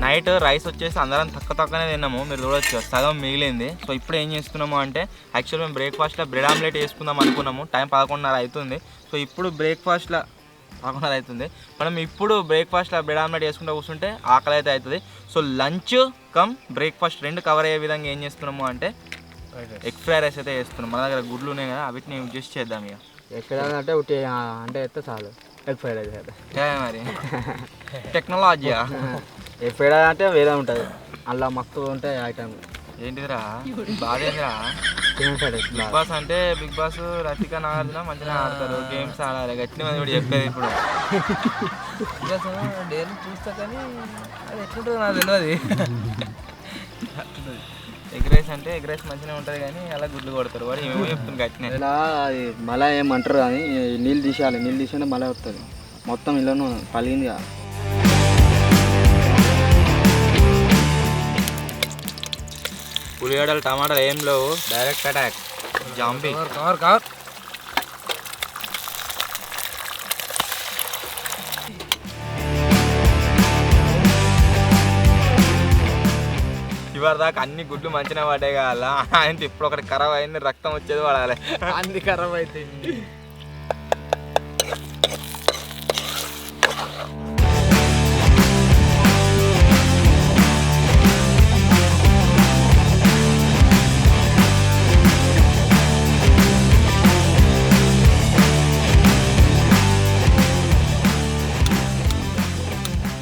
నైట్ రైస్ వచ్చేసి అందరం తక్కువనే తిన్నాము, మీరు చూడొచ్చు సగం మిగిలింది. సో ఇప్పుడు ఏం చేస్తున్నాము అంటే యాక్చువల్ మేము బ్రేక్ఫాస్ట్లో బ్రెడ్ ఆమ్లెట్ వేసుకుందాం అనుకున్నాము. టైం 11:30 అవుతుంది. సో ఇప్పుడు బ్రేక్ఫాస్ట్లో 11:30 అవుతుంది. మనం ఇప్పుడు బ్రేక్ఫాస్ట్లో బ్రెడ్ ఆమ్లెట్ వేసుకుంటూ కూర్చుంటే ఆకలి అయితే అవుతుంది. సో లంచ్ కమ్ బ్రేక్ఫాస్ట్ రెండు కవర్ అయ్యే విధంగా ఏం చేస్తున్నాము అంటే ఎగ్ ఫ్రైడ్ రైస్ అయితే వేస్తున్నాం. మన దగ్గర గుడ్లు ఉన్నాయి కదా, వీటిని యూజ్ చేసి చేద్దాం. ఇక ఎక్కడ అంటే ఒకటి అంటే ఎత్తే చాలు ఎగ్ ఫ్రైడ్ రైస్ అయితే మరి టెక్నాలజీయా. ఎగ్ ఫ్రైడ్ రైస్ అంటే వేరే ఉంటుంది, అలా మస్తు ఉంటాయి ఐటమ్. ఏంటిదిరా బాధేందిరా? బిగ్ బాస్ అంటే బిగ్ బాస్ రతిక నాగార్జున మంచిగా ఆడతారు, గేమ్స్ ఆడాలి, గట్టి మంది కూడా చెప్పేది. ఇప్పుడు డైలీ చూస్తా కానీ అది ఎట్లుంటుందో నాకు తెలియదు. ఎగ్ రైస్ అంటే ఎగ్ రైస్ మంచిగా ఉంటుంది కానీ అలా గుడ్లు కొడతారు. వాడు ఏమో చెప్తుంది గట్టినే. ఇలా అది మళ్ళీ ఏమంటారు కానీ నీళ్ళు తీసేయాలి, నీళ్ళు తీసేయంటే మళ్ళీ వస్తుంది మొత్తం ఇల్లు పలిగింది. ఉల్లిగడ్డలు టమాటాలు ఏం లేవు, డైరెక్ట్ అటాక్ జాంబీ. కవర్ ఇవాళ దాకా అన్ని గుడ్లు మంచిగా పడ్డాయి కావాలా, ఆయన ఇప్పుడు ఒకటి ఖరాబ్ అయింది, రక్తం వచ్చేది పడాలి. అన్ని ఖరాబ్ అవుతాయి.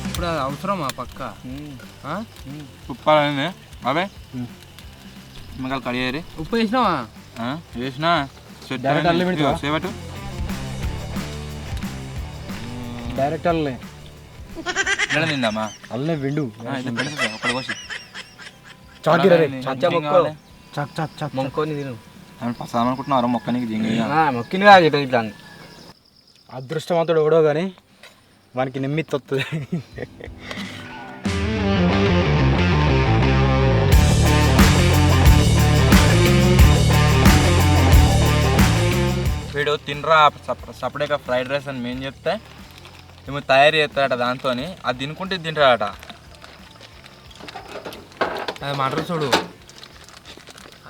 ఇప్పుడు అది అవసరమా పక్క ఉప్పాలండి అవే మిగతా కడియారి ఉప్పు వేసినావా? వేసినా సేవటు డైరెక్ట్ అల్లే ఇలా తిందామా? అల్లే విండు ఒకటి కోసి మొక్కని తిను. పసాం అనుకుంటున్నారు మొక్కనికి మొక్కింది కాదు ఇట్లా ఇట్లా. అదృష్టవంతుడు ఎవడో కానీ వానికి నిమ్మిత్తి వస్తుంది. వీడు తినరా సపరేట్గా ఫ్రైడ్ రైస్ అని మేము చెప్తే ఏమో తయారు చేస్తాడట దాంతో, అది తినుకుంటే తింటాడట. అది మాటలు చూడు,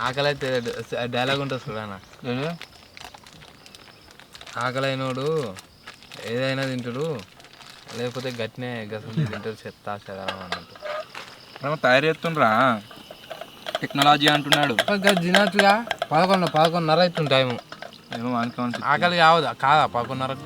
ఆకలి అయితే డైలాగ్ ఉంటుంది చూడనా, ఆకలి అయినోడు ఏదైనా తింటాడు, లేకపోతే గట్టినే గసలు తింటాడు చెత్త చెదారం అన్నట్టు. మనం తయారు చేస్తుండ్రా టెక్నాలజీ అంటున్నాడు. తినట్టుగా 11:30 అవుతుంది టైము. ఏమో అనుకోని ఆకలి కావదా కాదా 11:30.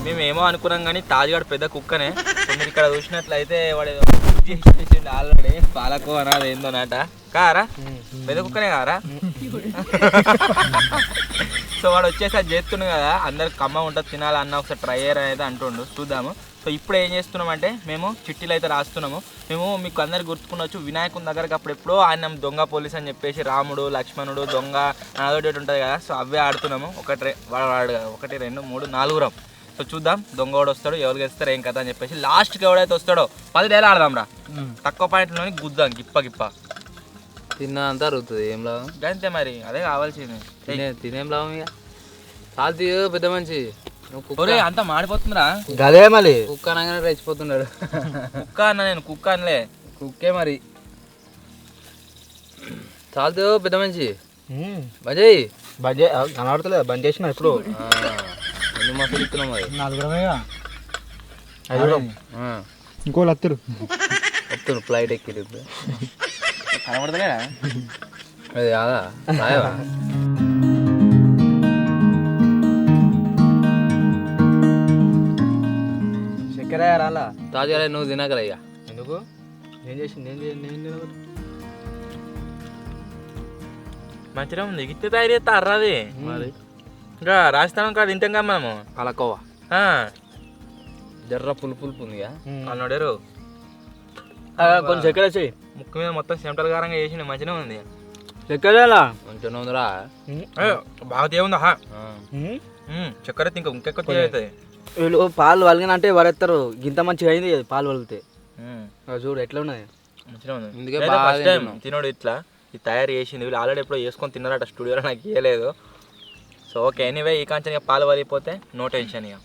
మేమేమో అనుకున్నాం కానీ తాజ్గాడు పెద్ద కుక్కనే. మీరు ఇక్కడ చూసినట్లయితే వాడు చేసేసిండు ఆల్రెడీ పాలకో అనాది ఏందో నాట కారా, పెద్ద కుక్కనే కారా. సో వాడు వచ్చేసి అది చేస్తుండు కదా, అందరికి కమ్మ ఉంటుంది తినాలన్న ఒకసారి ట్రై అయ్యారు అనేది అంటుండు, చూద్దాము. సో ఇప్పుడు ఏం చేస్తున్నామంటే మేము చిట్టీలు అయితే రాస్తున్నాము. మేము మీకు అందరికి గుర్తుకున్నవచ్చు వినాయకుని దగ్గరకు అప్పుడు ఎప్పుడో ఆయన దొంగ పోలీస్ అని చెప్పేసి రాముడు లక్ష్మణుడు దొంగ అదొకటి ఉంటుంది కదా. సో అవే ఆడుతున్నాము. వాడు 1 2 3 4 సో చూద్దాం దొంగ వాడు వస్తాడు, ఎవరు గెలుస్తారు ఏం కదా అని చెప్పేసి లాస్ట్కి ఎవడైతే వస్తాడో 10 డేలు ఆడదాం రా, తక్కువ పాయింట్లోని గుద్దాం గిప్ప తిన్నా అంతా అరుగుతుంది, ఏం లాభం అంతే మరి, అదే కావాల్సింది. తినేం లాభం ఇక చాలు పెద్ద మంచి. అంతా మాడిపోతుందిరా గదే మళ్ళీ కుక్క అనగానే రెచ్చిపోతున్నాడు. కుక్క అన్న నేను కుక్క అనలే, కుక్కే మరి. చాలు పెద్ద మంచి బజయ్ కనబడతలేదు, బంద్ చేసిన ఇప్పుడు ఎన్ని మాసాలు ఇస్తున్నాం మరి 4 ఇంకోళ్ళు వస్తున్నారు ఫ్లైట్ ఎక్కి కనబడతలేదా అది కాదా తయారాలా తాజా నువ్వు తినగల ఇక ఎందుకు ఏం చేసింది నేను మంచిగా ఉంది గిట్టే తయారు చేస్తా అర్రాది మరి ఇంకా రాజస్థానం కాదు తింటాం కదా మనము పాలకోవా జర్ర పులుపు ఉందిగా అన్నోడేరు కొంచెం చక్కెర వచ్చి ముక్కు మీద మొత్తం సెంట్రల్ గారంగా చేసిండు మంచిగా ఉంది చక్కెర కొంచెం ఉందిరా బాగా తేవుందా చక్కెర ఇంకెక్కువ తేవుతుంది వీళ్ళు పాలు వలిగినంటే వరేస్తారు గింత మంచిగా అయింది పాలు వలిగితే చూడు ఎట్లా ఉన్నది మంచిగా ఉంది ఇందుకే నేనైతే బాగా ఫస్ట్ టైం తింటున్నాం. తినోడు ఇట్లా ఇది తయారు చేసింది వీళ్ళు ఆల్రెడీ ఎప్పుడో చేసుకొని తిన్నారట స్టూడియోలో నాకు ఇవ్వలేదు సో ఓకే ఎనీవే ఈ కాంచెం ఇక పాలు వలిగిపోతే నో టెన్షన్ ఇక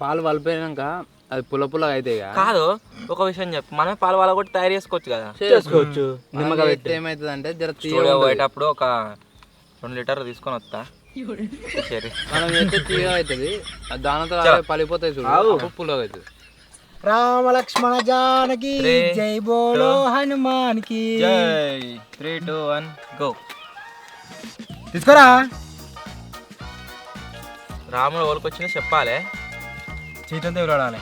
పాలు వలిపోయినాక అది పుల్లగా అయితే ఇక కాదు ఒక విషయం చెప్పు మనమే పాలు వాళ్ళ కూడా తయారు చేసుకోవచ్చు కదా చేసుకోవచ్చు నిమ్మకాయ ఏమవుతుంది అంటే జర స్టూడియో పోయేటప్పుడు ఒక 2 లీటర్లు తీసుకొని వస్తా సరే మనం చేస్తే తీయగా అవుతుంది దానితో పలిపోతాయి చూడు అప్పుడు పుల్లగా అవుతుంది రామ లక్ష్మణ జానకి జై బోలో హనుమాన్ కి జై 3 2 1 గో తీసుకోరా రాముడు ఓలుకొచ్చింది చెప్పాలి చేతంతో విలాడాలి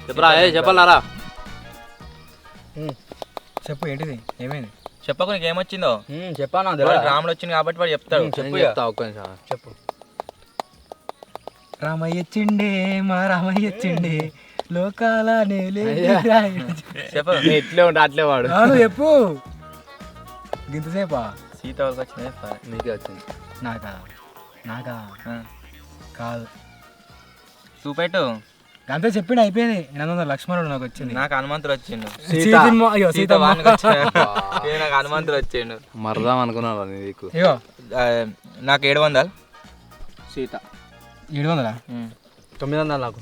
చెప్పరా చెప్పాలరా చెప్పు ఏంటిది ఏమైంది చెప్పకు నీకు ఏమొచ్చిందో చెప్పాను వాడు రాముడు వచ్చింది కాబట్టి వాడు చెప్తాడు నేను చెప్తా ఒక్క నిమిషం చెప్పు రామయ్య చిండే మా రామయ్య చిండే లోకాల చెప్పు ఎట్లే ఉంటా అట్లే వాడు చెప్పు గింతసేపా సీత ఓలుకొచ్చింది చెప్పాలి నీకే వచ్చింది నాకా నాకా కాదు చూపెట్టు అంతే చెప్పిండు అయిపోయింది 800 లక్ష్మణుడు నాకు వచ్చింది నాకు హనుమంతుడు వచ్చిండు అయ్యో సీత వానికి వచ్చిండు. నాకు హనుమంతుడు వచ్చిండు మరదాం అనుకున్నాను నీకు అయ్యో ఆ, నాకు 700 సీత 700 900 నాకు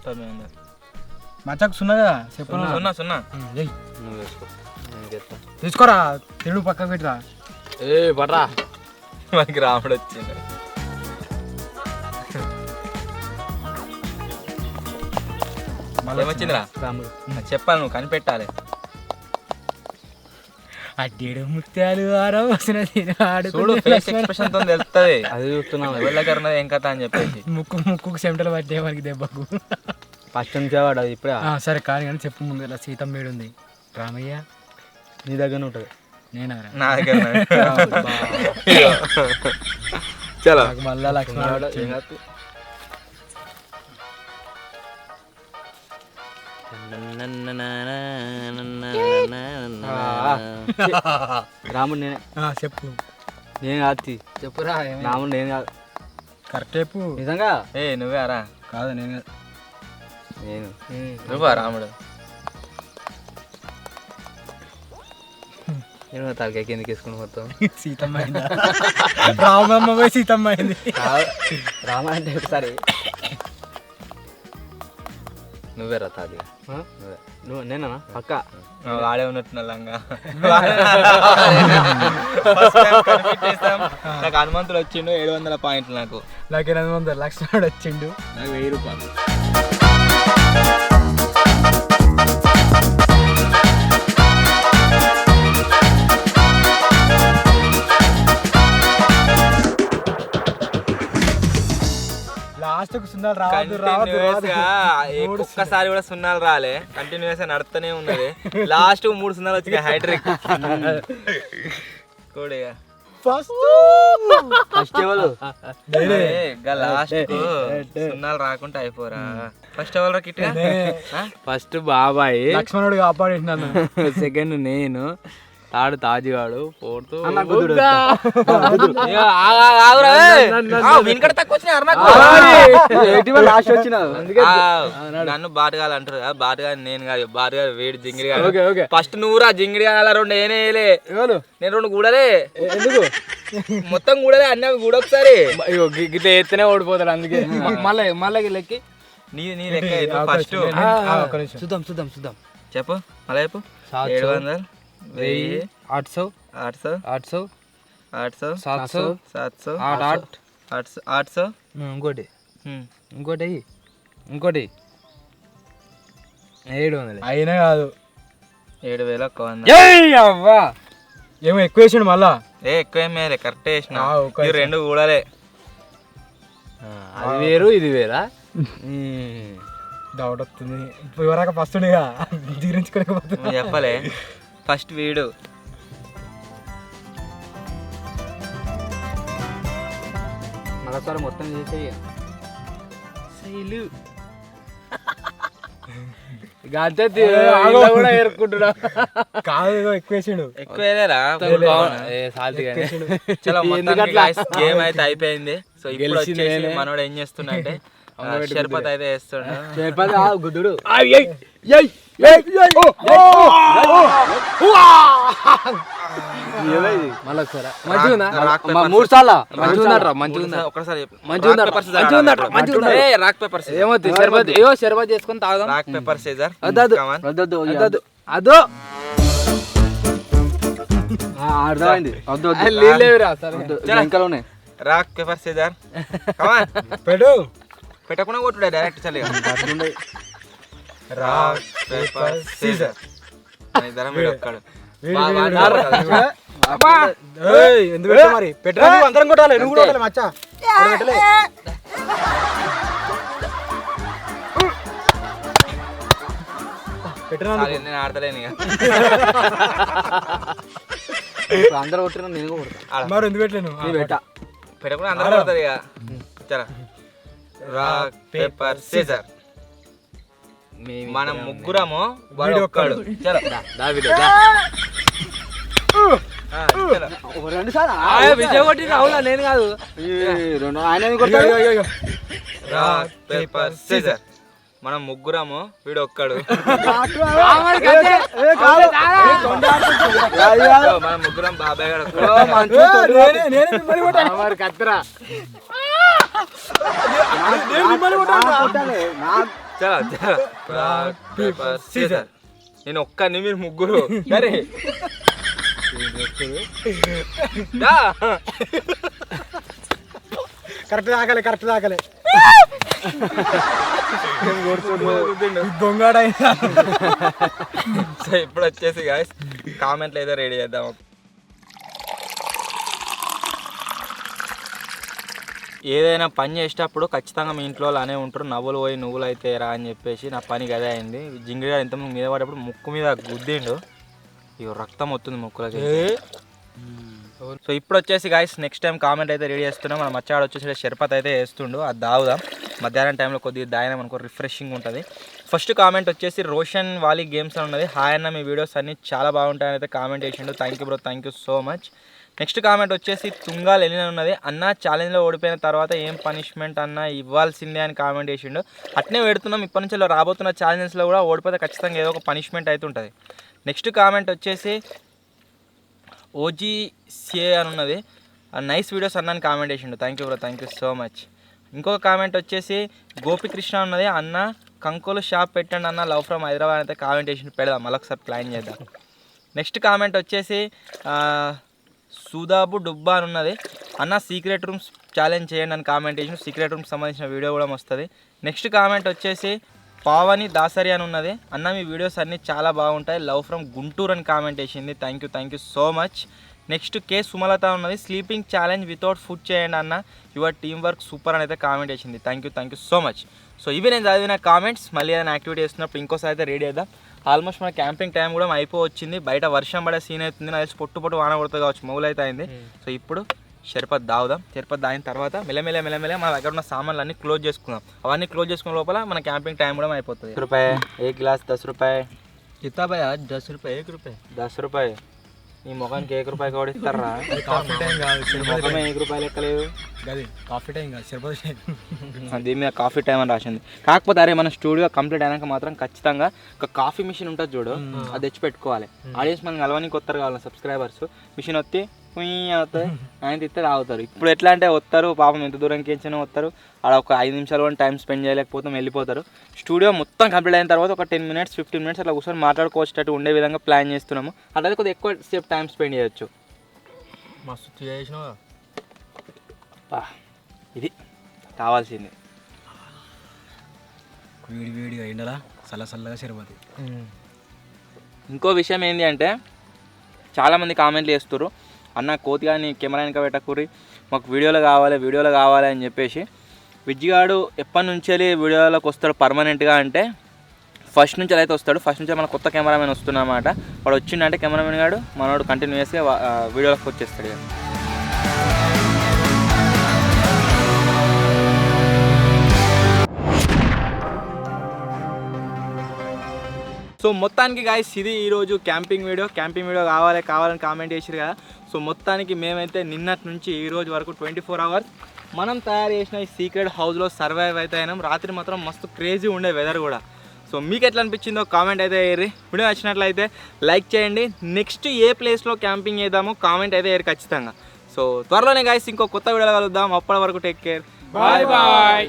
900 మచ్చకు సున్నగా చెప్పు సున్నా సున్నా ఏయ్ నువ్వు వేసుకో నేను చెప్తా తీసుకోరా తిరుడు పక్కకు పెట్టరా ఏ పట్రా మనకి రాముడు వచ్చిండు ఏమొచ్చిందిరా రాముడు నాకు చెప్పాలి నువ్వు కనిపెట్టాలి అడ్డేడు ముత్యాలు ఆరో వసిన చూడు ఫేస్ ఎక్స్ప్రెషన్ తో తెలుస్తుంది అది చూస్తున్నావు ఎవరి దగ్గర ఉన్నది ఏం కథ అని చెప్పేసి ముక్కుకు చెమటలు పట్టే వారికి దెబ్బకు ఫస్ట్ నుంచి వాడు అది ఇప్పుడే సరే కానీ కానీ చెప్పు ముందు ఇలా సీతమ్మ ఉంది రామయ్య నీ దగ్గరనే ఉంటుంది నేనా నా దగ్గర ఉన్నది. చలో నాకు మళ్ళా లక్ష్మణుడు రాముడు నేనే చెప్పు నేను కాదు చెప్పురా రాముడు నేను కాదు కరెక్ట్ చెప్పు నిజంగా ఏ నువ్వే రా కాదు నేను నేను నువ్వా రాముడు నేను తలకాయ కిందకి వేసుకుని మొత్తం సీతమ్మ అయిందా రామమ్మ పోయి సీతమ్మ అయింది రామ అంటే ఒకసారి నువ్వేరా తాది నువ్వే నువ్వు నేనా పక్క వాడే ఉన్నట్టు లంగా నాకు హనుమంతుడు వచ్చిండు 700 పాయింట్లు నాకు నాకు 800 లక్ష్మణుడు వచ్చిండు నాకు 1000 రూపాయలు లాస్ట్ కు సున్నాలు రావద్దు రావద్దు Continuous గా ఒక్కసారి కూడా సున్నాలు రాలే కంటిన్యూస్ గా నడుస్తూనే ఉన్నది లాస్ట్ 3 సున్నాలు వచ్చినాయి హైడ్రిక్ కోడిగా ఫస్ట్ ఎవరు లాస్ట్ కు సున్నాలు రాకుండా అయిపోరా ఫస్ట్ ఎవరు కిట్ ఫస్ట్ బాబాయ్ లక్ష్మణుడు కాపాడేసి నన్ను సెకండ్ నేను థర్డ్ తాజుగాడు ఫోర్త్ వెనకడ తక్కువ వచ్చినాయి అరుణకు. లాస్ట్ వచ్చిన నన్ను బాటగాలు అంటారు కదా బాటగాలి నేను కాదు బాటగాలి వేడి జింగిడి కాదు ఫస్ట్ నువ్వురా జింగిడి కాల 2 ఏనే వేయలే నేను 2 కూడలే ఎందుకు మొత్తం కూడలే అన్నీ అవి కూడా ఒకసారి గిట్ల ఎత్తనే ఓడిపోతాడు అందుకే మళ్ళీ లెక్కి నీ లెక్క ఫస్ట్ చూద్దాం చెప్పు మళ్ళీ చెప్పు 700 1000 800 800 800 800 700 700 800 800 ఇంకోటి 700 అయినా కాదు 7100 అవ్వా ఏమో ఎక్కువ వేసాడు మళ్ళా ఎక్కువ మేలే కరెక్ట్ వేసిన ఒక్క ఈ 2 కూడలే అది వేరు ఇది వేరా డౌట్ వస్తుంది ఇప్పుడు వరకు ఫస్ట్ ఉండేగా జీర్ణించుకోలేకపోతున్నా చెప్పలే ఫస్ట్ వీడు మరోసారి మొత్తం చేసేయి శైలు గంతే కూడా ఏరుకుంటున్నా కాదు ఎక్కువ వేసాడు ఎక్కువ వేయలేరా చలో గేమ్ అయితే అయిపోయింది సో ఇప్పుడు వచ్చేసి మనోడు ఏం చేస్తున్నా అంటే షర్బత్ అయితే వేస్తున్నాడు గుడ్డు మూడు సార్లు మంచిగా ఒకసారి రాక్ పేపర్స్ ఏమవుతుంది షర్బత్ ఏవో షర్బత్ చేసుకొని తాగుదాం రాక్ పేపర్ సీజర్ అదో అర్థమైంది ఇంకా ఉన్నాయి రాక్ పేపర్ సీజర్ పెట్టకుండా కొట్టుడే డైరెక్ట్ చలిగా రాక్ పేపర్ సీజర్ ఇద్దరం ఒక్కడు ఎందుకు పెట్టా మరి పెట్టరా అందరం కొట్టాలి నువ్వు కూడా కొట్టాలి మచ్చా పెట్టలే పెట్టరా నేను ఆడతలేను ఇక అందరూ కొట్టిన నేను కూడా కొడతా మరి ఎందుకు పెట్టలేను పెట్టకుండా అందరం కొడతారు ఇక చలో రాక్ పేపర్ సీజర్ మనం ముగ్గురము వాడు ఒక్కడు చలో విజయ్ కొట్టి రావులా నేను కాదు రాక్ పేపర్ సీజర్ మనం ముగ్గురము వీడు ఒక్కడు మనం ముగ్గురం బాబాయ్ గారు కత్తరా చలో చలో రాక్ పేపర్ సీజర్ నేను ఒక్కని మీరు ముగ్గురు సరే కరెక్ట్ తాకలే దొంగ సో ఇప్పుడు వచ్చేసి గాయస్ కామెంట్లు ఏదో రెడీ చేద్దాం. ఏదైనా పని చేసేటప్పుడు ఖచ్చితంగా మీ ఇంట్లో అనే ఉంటారు, నవ్వులు పోయి నువ్వులు అయితే రా అని చెప్పేసి నా పని గదే అయింది. జింగిడిగా ఇంత మీద పడేప్పుడు ముక్కు మీద గుద్దిండు, ఇక రక్తం వస్తుంది ముక్కులకి. సో ఇప్పుడు వచ్చేసి గాయస్ నెక్స్ట్ టైం కామెంట్ అయితే రెడీ చేస్తున్నాం. మన మచ్చాడు వచ్చేసి షర్బత్ అయితే వేస్తుండు, అది దాగుదాం. మధ్యాహ్నం టైంలో కొద్దిగా దాయినాం అనుకో రిఫ్రెషింగ్ ఉంటుంది. ఫస్ట్ కామెంట్ వచ్చేసి రోషన్ వాలి గేమ్స్ అని ఉన్నది. హాయ్ అన్న, మీ వీడియోస్ అన్నీ చాలా బాగుంటాయని అయితే కామెంట్ చేసిండు. Thank you bro, thank you so much. Next comment వచ్చేసి తుంగా లెనిన్ ఉన్నది. అన్న ఛాలెంజ్లో ఓడిపోయిన తర్వాత ఏం పనిష్మెంట్ అన్న ఇవ్వాల్సిందే అని కామెంట్ చేసిండు. అట్నే పెడుతున్నాం, ఇప్పటి నుంచి రాబోతున్న ఛాలెంజెస్లో కూడా ఓడిపోతే ఖచ్చితంగా ఏదో ఒక పనిష్మెంట్ అయితే ఉంటుంది. నెక్స్ట్ కామెంట్ వచ్చేసి ఓజీసీఏ అని ఉన్నది. నైస్ వీడియోస్ అన్న అని కామెంట్ చేసిండు. Thank you bro, thank you so much. ఇంకొక కామెంట్ వచ్చేసి గోపికృష్ణ ఉన్నది. అన్న కంకోలు షాప్ పెట్టండి అన్న, లవ్ ఫ్రమ్ హైదరాబాద్ అయితే కామెంట్ చేసిండు. పెడదాం, మళ్ళొకసారి ప్లాన్ చేద్దాం. నెక్స్ట్ కామెంట్ వచ్చేసి సుదాబు డుబ్బా అని ఉన్నది. అన్న సీక్రెట్ రూమ్స్ ఛాలెంజ్ చేయండి అని కామెంట్ చేసిండు. సీక్రెట్ రూమ్స్ సంబంధించిన వీడియో కూడా వస్తుంది. నెక్స్ట్ కామెంట్ వచ్చేసి పావని దాసరి అని ఉన్నది. అన్న మీ వీడియోస్ అన్నీ చాలా బాగుంటాయి, లవ్ ఫ్రమ్ గుంటూరు అని కామెంట్ చేసింది. Thank you so much. Next కే సుమలత ఉన్నది. స్లీపింగ్ ఛాలెంజ్ వితౌట్ ఫుడ్ చేయండి అన్న, యువర్ టీమ్ వర్క్ సూపర్ అని అయితే కామెంట్ చేసింది. Thank you so much. So ఇవి నేను చదివిన కామెంట్స్. మళ్ళీ ఏదైనా యాక్టివిటీ చేస్తున్నప్పుడు ఇంకోసారి అయితే రెడీ చేద్దాం. ఆల్మోస్ట్ మన క్యాంపింగ్ టైం కూడా అయిపోవచ్చింది. బయట వర్షం పడే సీన్ అవుతుంది, నాకు తెలిసి పొట్టు వాన కొడుతుంది కావచ్చు, మౌలు అయితే అయింది. సో ఇప్పుడు షర్బత్ దాగుదాం. షర్బత్ దాగిన తర్వాత మెల్లమెల్ల మన దగ్గర ఉన్న సామాన్లు అన్నీ క్లోజ్ చేసుకుందాం. అవన్నీ క్లోజ్ చేసుకున్న లోపల మన క్యాంపింగ్ టైం కూడా అయిపోతుంది. రూపాయ ఏ గ్లాస్ 10 రూపాయ कितना भैया 10 रुपये 1 रुपये 10 రూపాయ. ఈ ముఖానికి 1 రూపాయ కూడా ఇస్తారా? కాఫీ టైం కాదు, ముఖమే 1 రూపాయలు లెక్కలేదు. కాఫీ టైం కాదు, షర్బత్ టైం. దీని మీద కాఫీ టైం అని రాసింది. కాకపోతే అరే మన స్టూడియో కంప్లీట్ అయినాక మాత్రం ఖచ్చితంగా ఒక కాఫీ మిషన్ ఉంటుంది చూడు, అది తెచ్చి పెట్టుకోవాలి. ఆడియన్స్ మనకి కలవనికి కొత్తరు కావాలి సబ్స్క్రైబర్స్. మిషన్ వస్తే అవుతుంది, ఆయన తిస్తే తాగుతారు. ఇప్పుడు ఎట్లా అంటే వస్తారు పాపం, ఎంత దూరంకి ఎంచినా వస్తారు, ఆడ ఒక 5 నిమిషాలు కూడా టైం స్పెండ్ చేయలేకపోతే వెళ్ళిపోతారు. స్టూడియో మొత్తం కంప్లీట్ అయిన తర్వాత ఒక 10 మినిట్స్ 15 మినిట్స్ అట్లా కూర్చొని మాట్లాడుకోవచ్చేటట్టు ఉండే విధంగా ప్లాన్ చేస్తున్నాము. అట్లయితే కొద్దిగా ఎక్కువ సేపు టైం స్పెండ్ చేయొచ్చు. మస్తు చేసినావా? ఇది కావాల్సింది. వేడిగా ఎండలా చల్లగా షర్బత్. ఇంకో విషయం ఏంటి అంటే చాలామంది కామెంట్లు చేస్తారు, అన్న కోతి కానీ కెమెరా వెనక పెట్టకూరి, మాకు వీడియోలో కావాలి అని చెప్పేసి. విజ్జిగాడు ఎప్పటి నుంచి వెళ్ళి వీడియోలోకి వస్తాడు పర్మనెంట్గా అంటే ఫస్ట్ నుంచి అయితే వస్తాడు. ఫస్ట్ నుంచి మన కొత్త కెమెరామెన్ వస్తున్నమాట. వాడు వచ్చిండంటే కెమెరామెన్ గాడు మనోడు కంటిన్యూస్గా వీడియోలోకి వచ్చేస్తాడు ఇక. సో మొత్తానికి గాయ్స్ ఇది ఈరోజు క్యాంపింగ్ వీడియో కావాలని కామెంట్ చేసిరు కదా. సో మొత్తానికి మేమైతే నిన్నటి నుంచి ఈ రోజు వరకు 24 hours మనం తయారు చేసిన ఈ సీక్రెట్ హౌస్లో సర్వైవ్ అయితే అయినాం. రాత్రి మాత్రం మస్తు క్రేజీ ఉండే వెదర్ కూడా. సో మీకు ఎట్లా అనిపించిందో కామెంట్ అయితే వేయరు. వీడియో నచ్చినట్లయితే లైక్ చేయండి. నెక్స్ట్ ఏ ప్లేస్లో క్యాంపింగ్ చేద్దామో కామెంట్ అయితే వేయరు ఖచ్చితంగా. సో త్వరలోనే గాయ్స్ ఇంకో కొత్త వీడియోలో కలుద్దాం. అప్పటి వరకు టేక్ కేర్. Bye bye.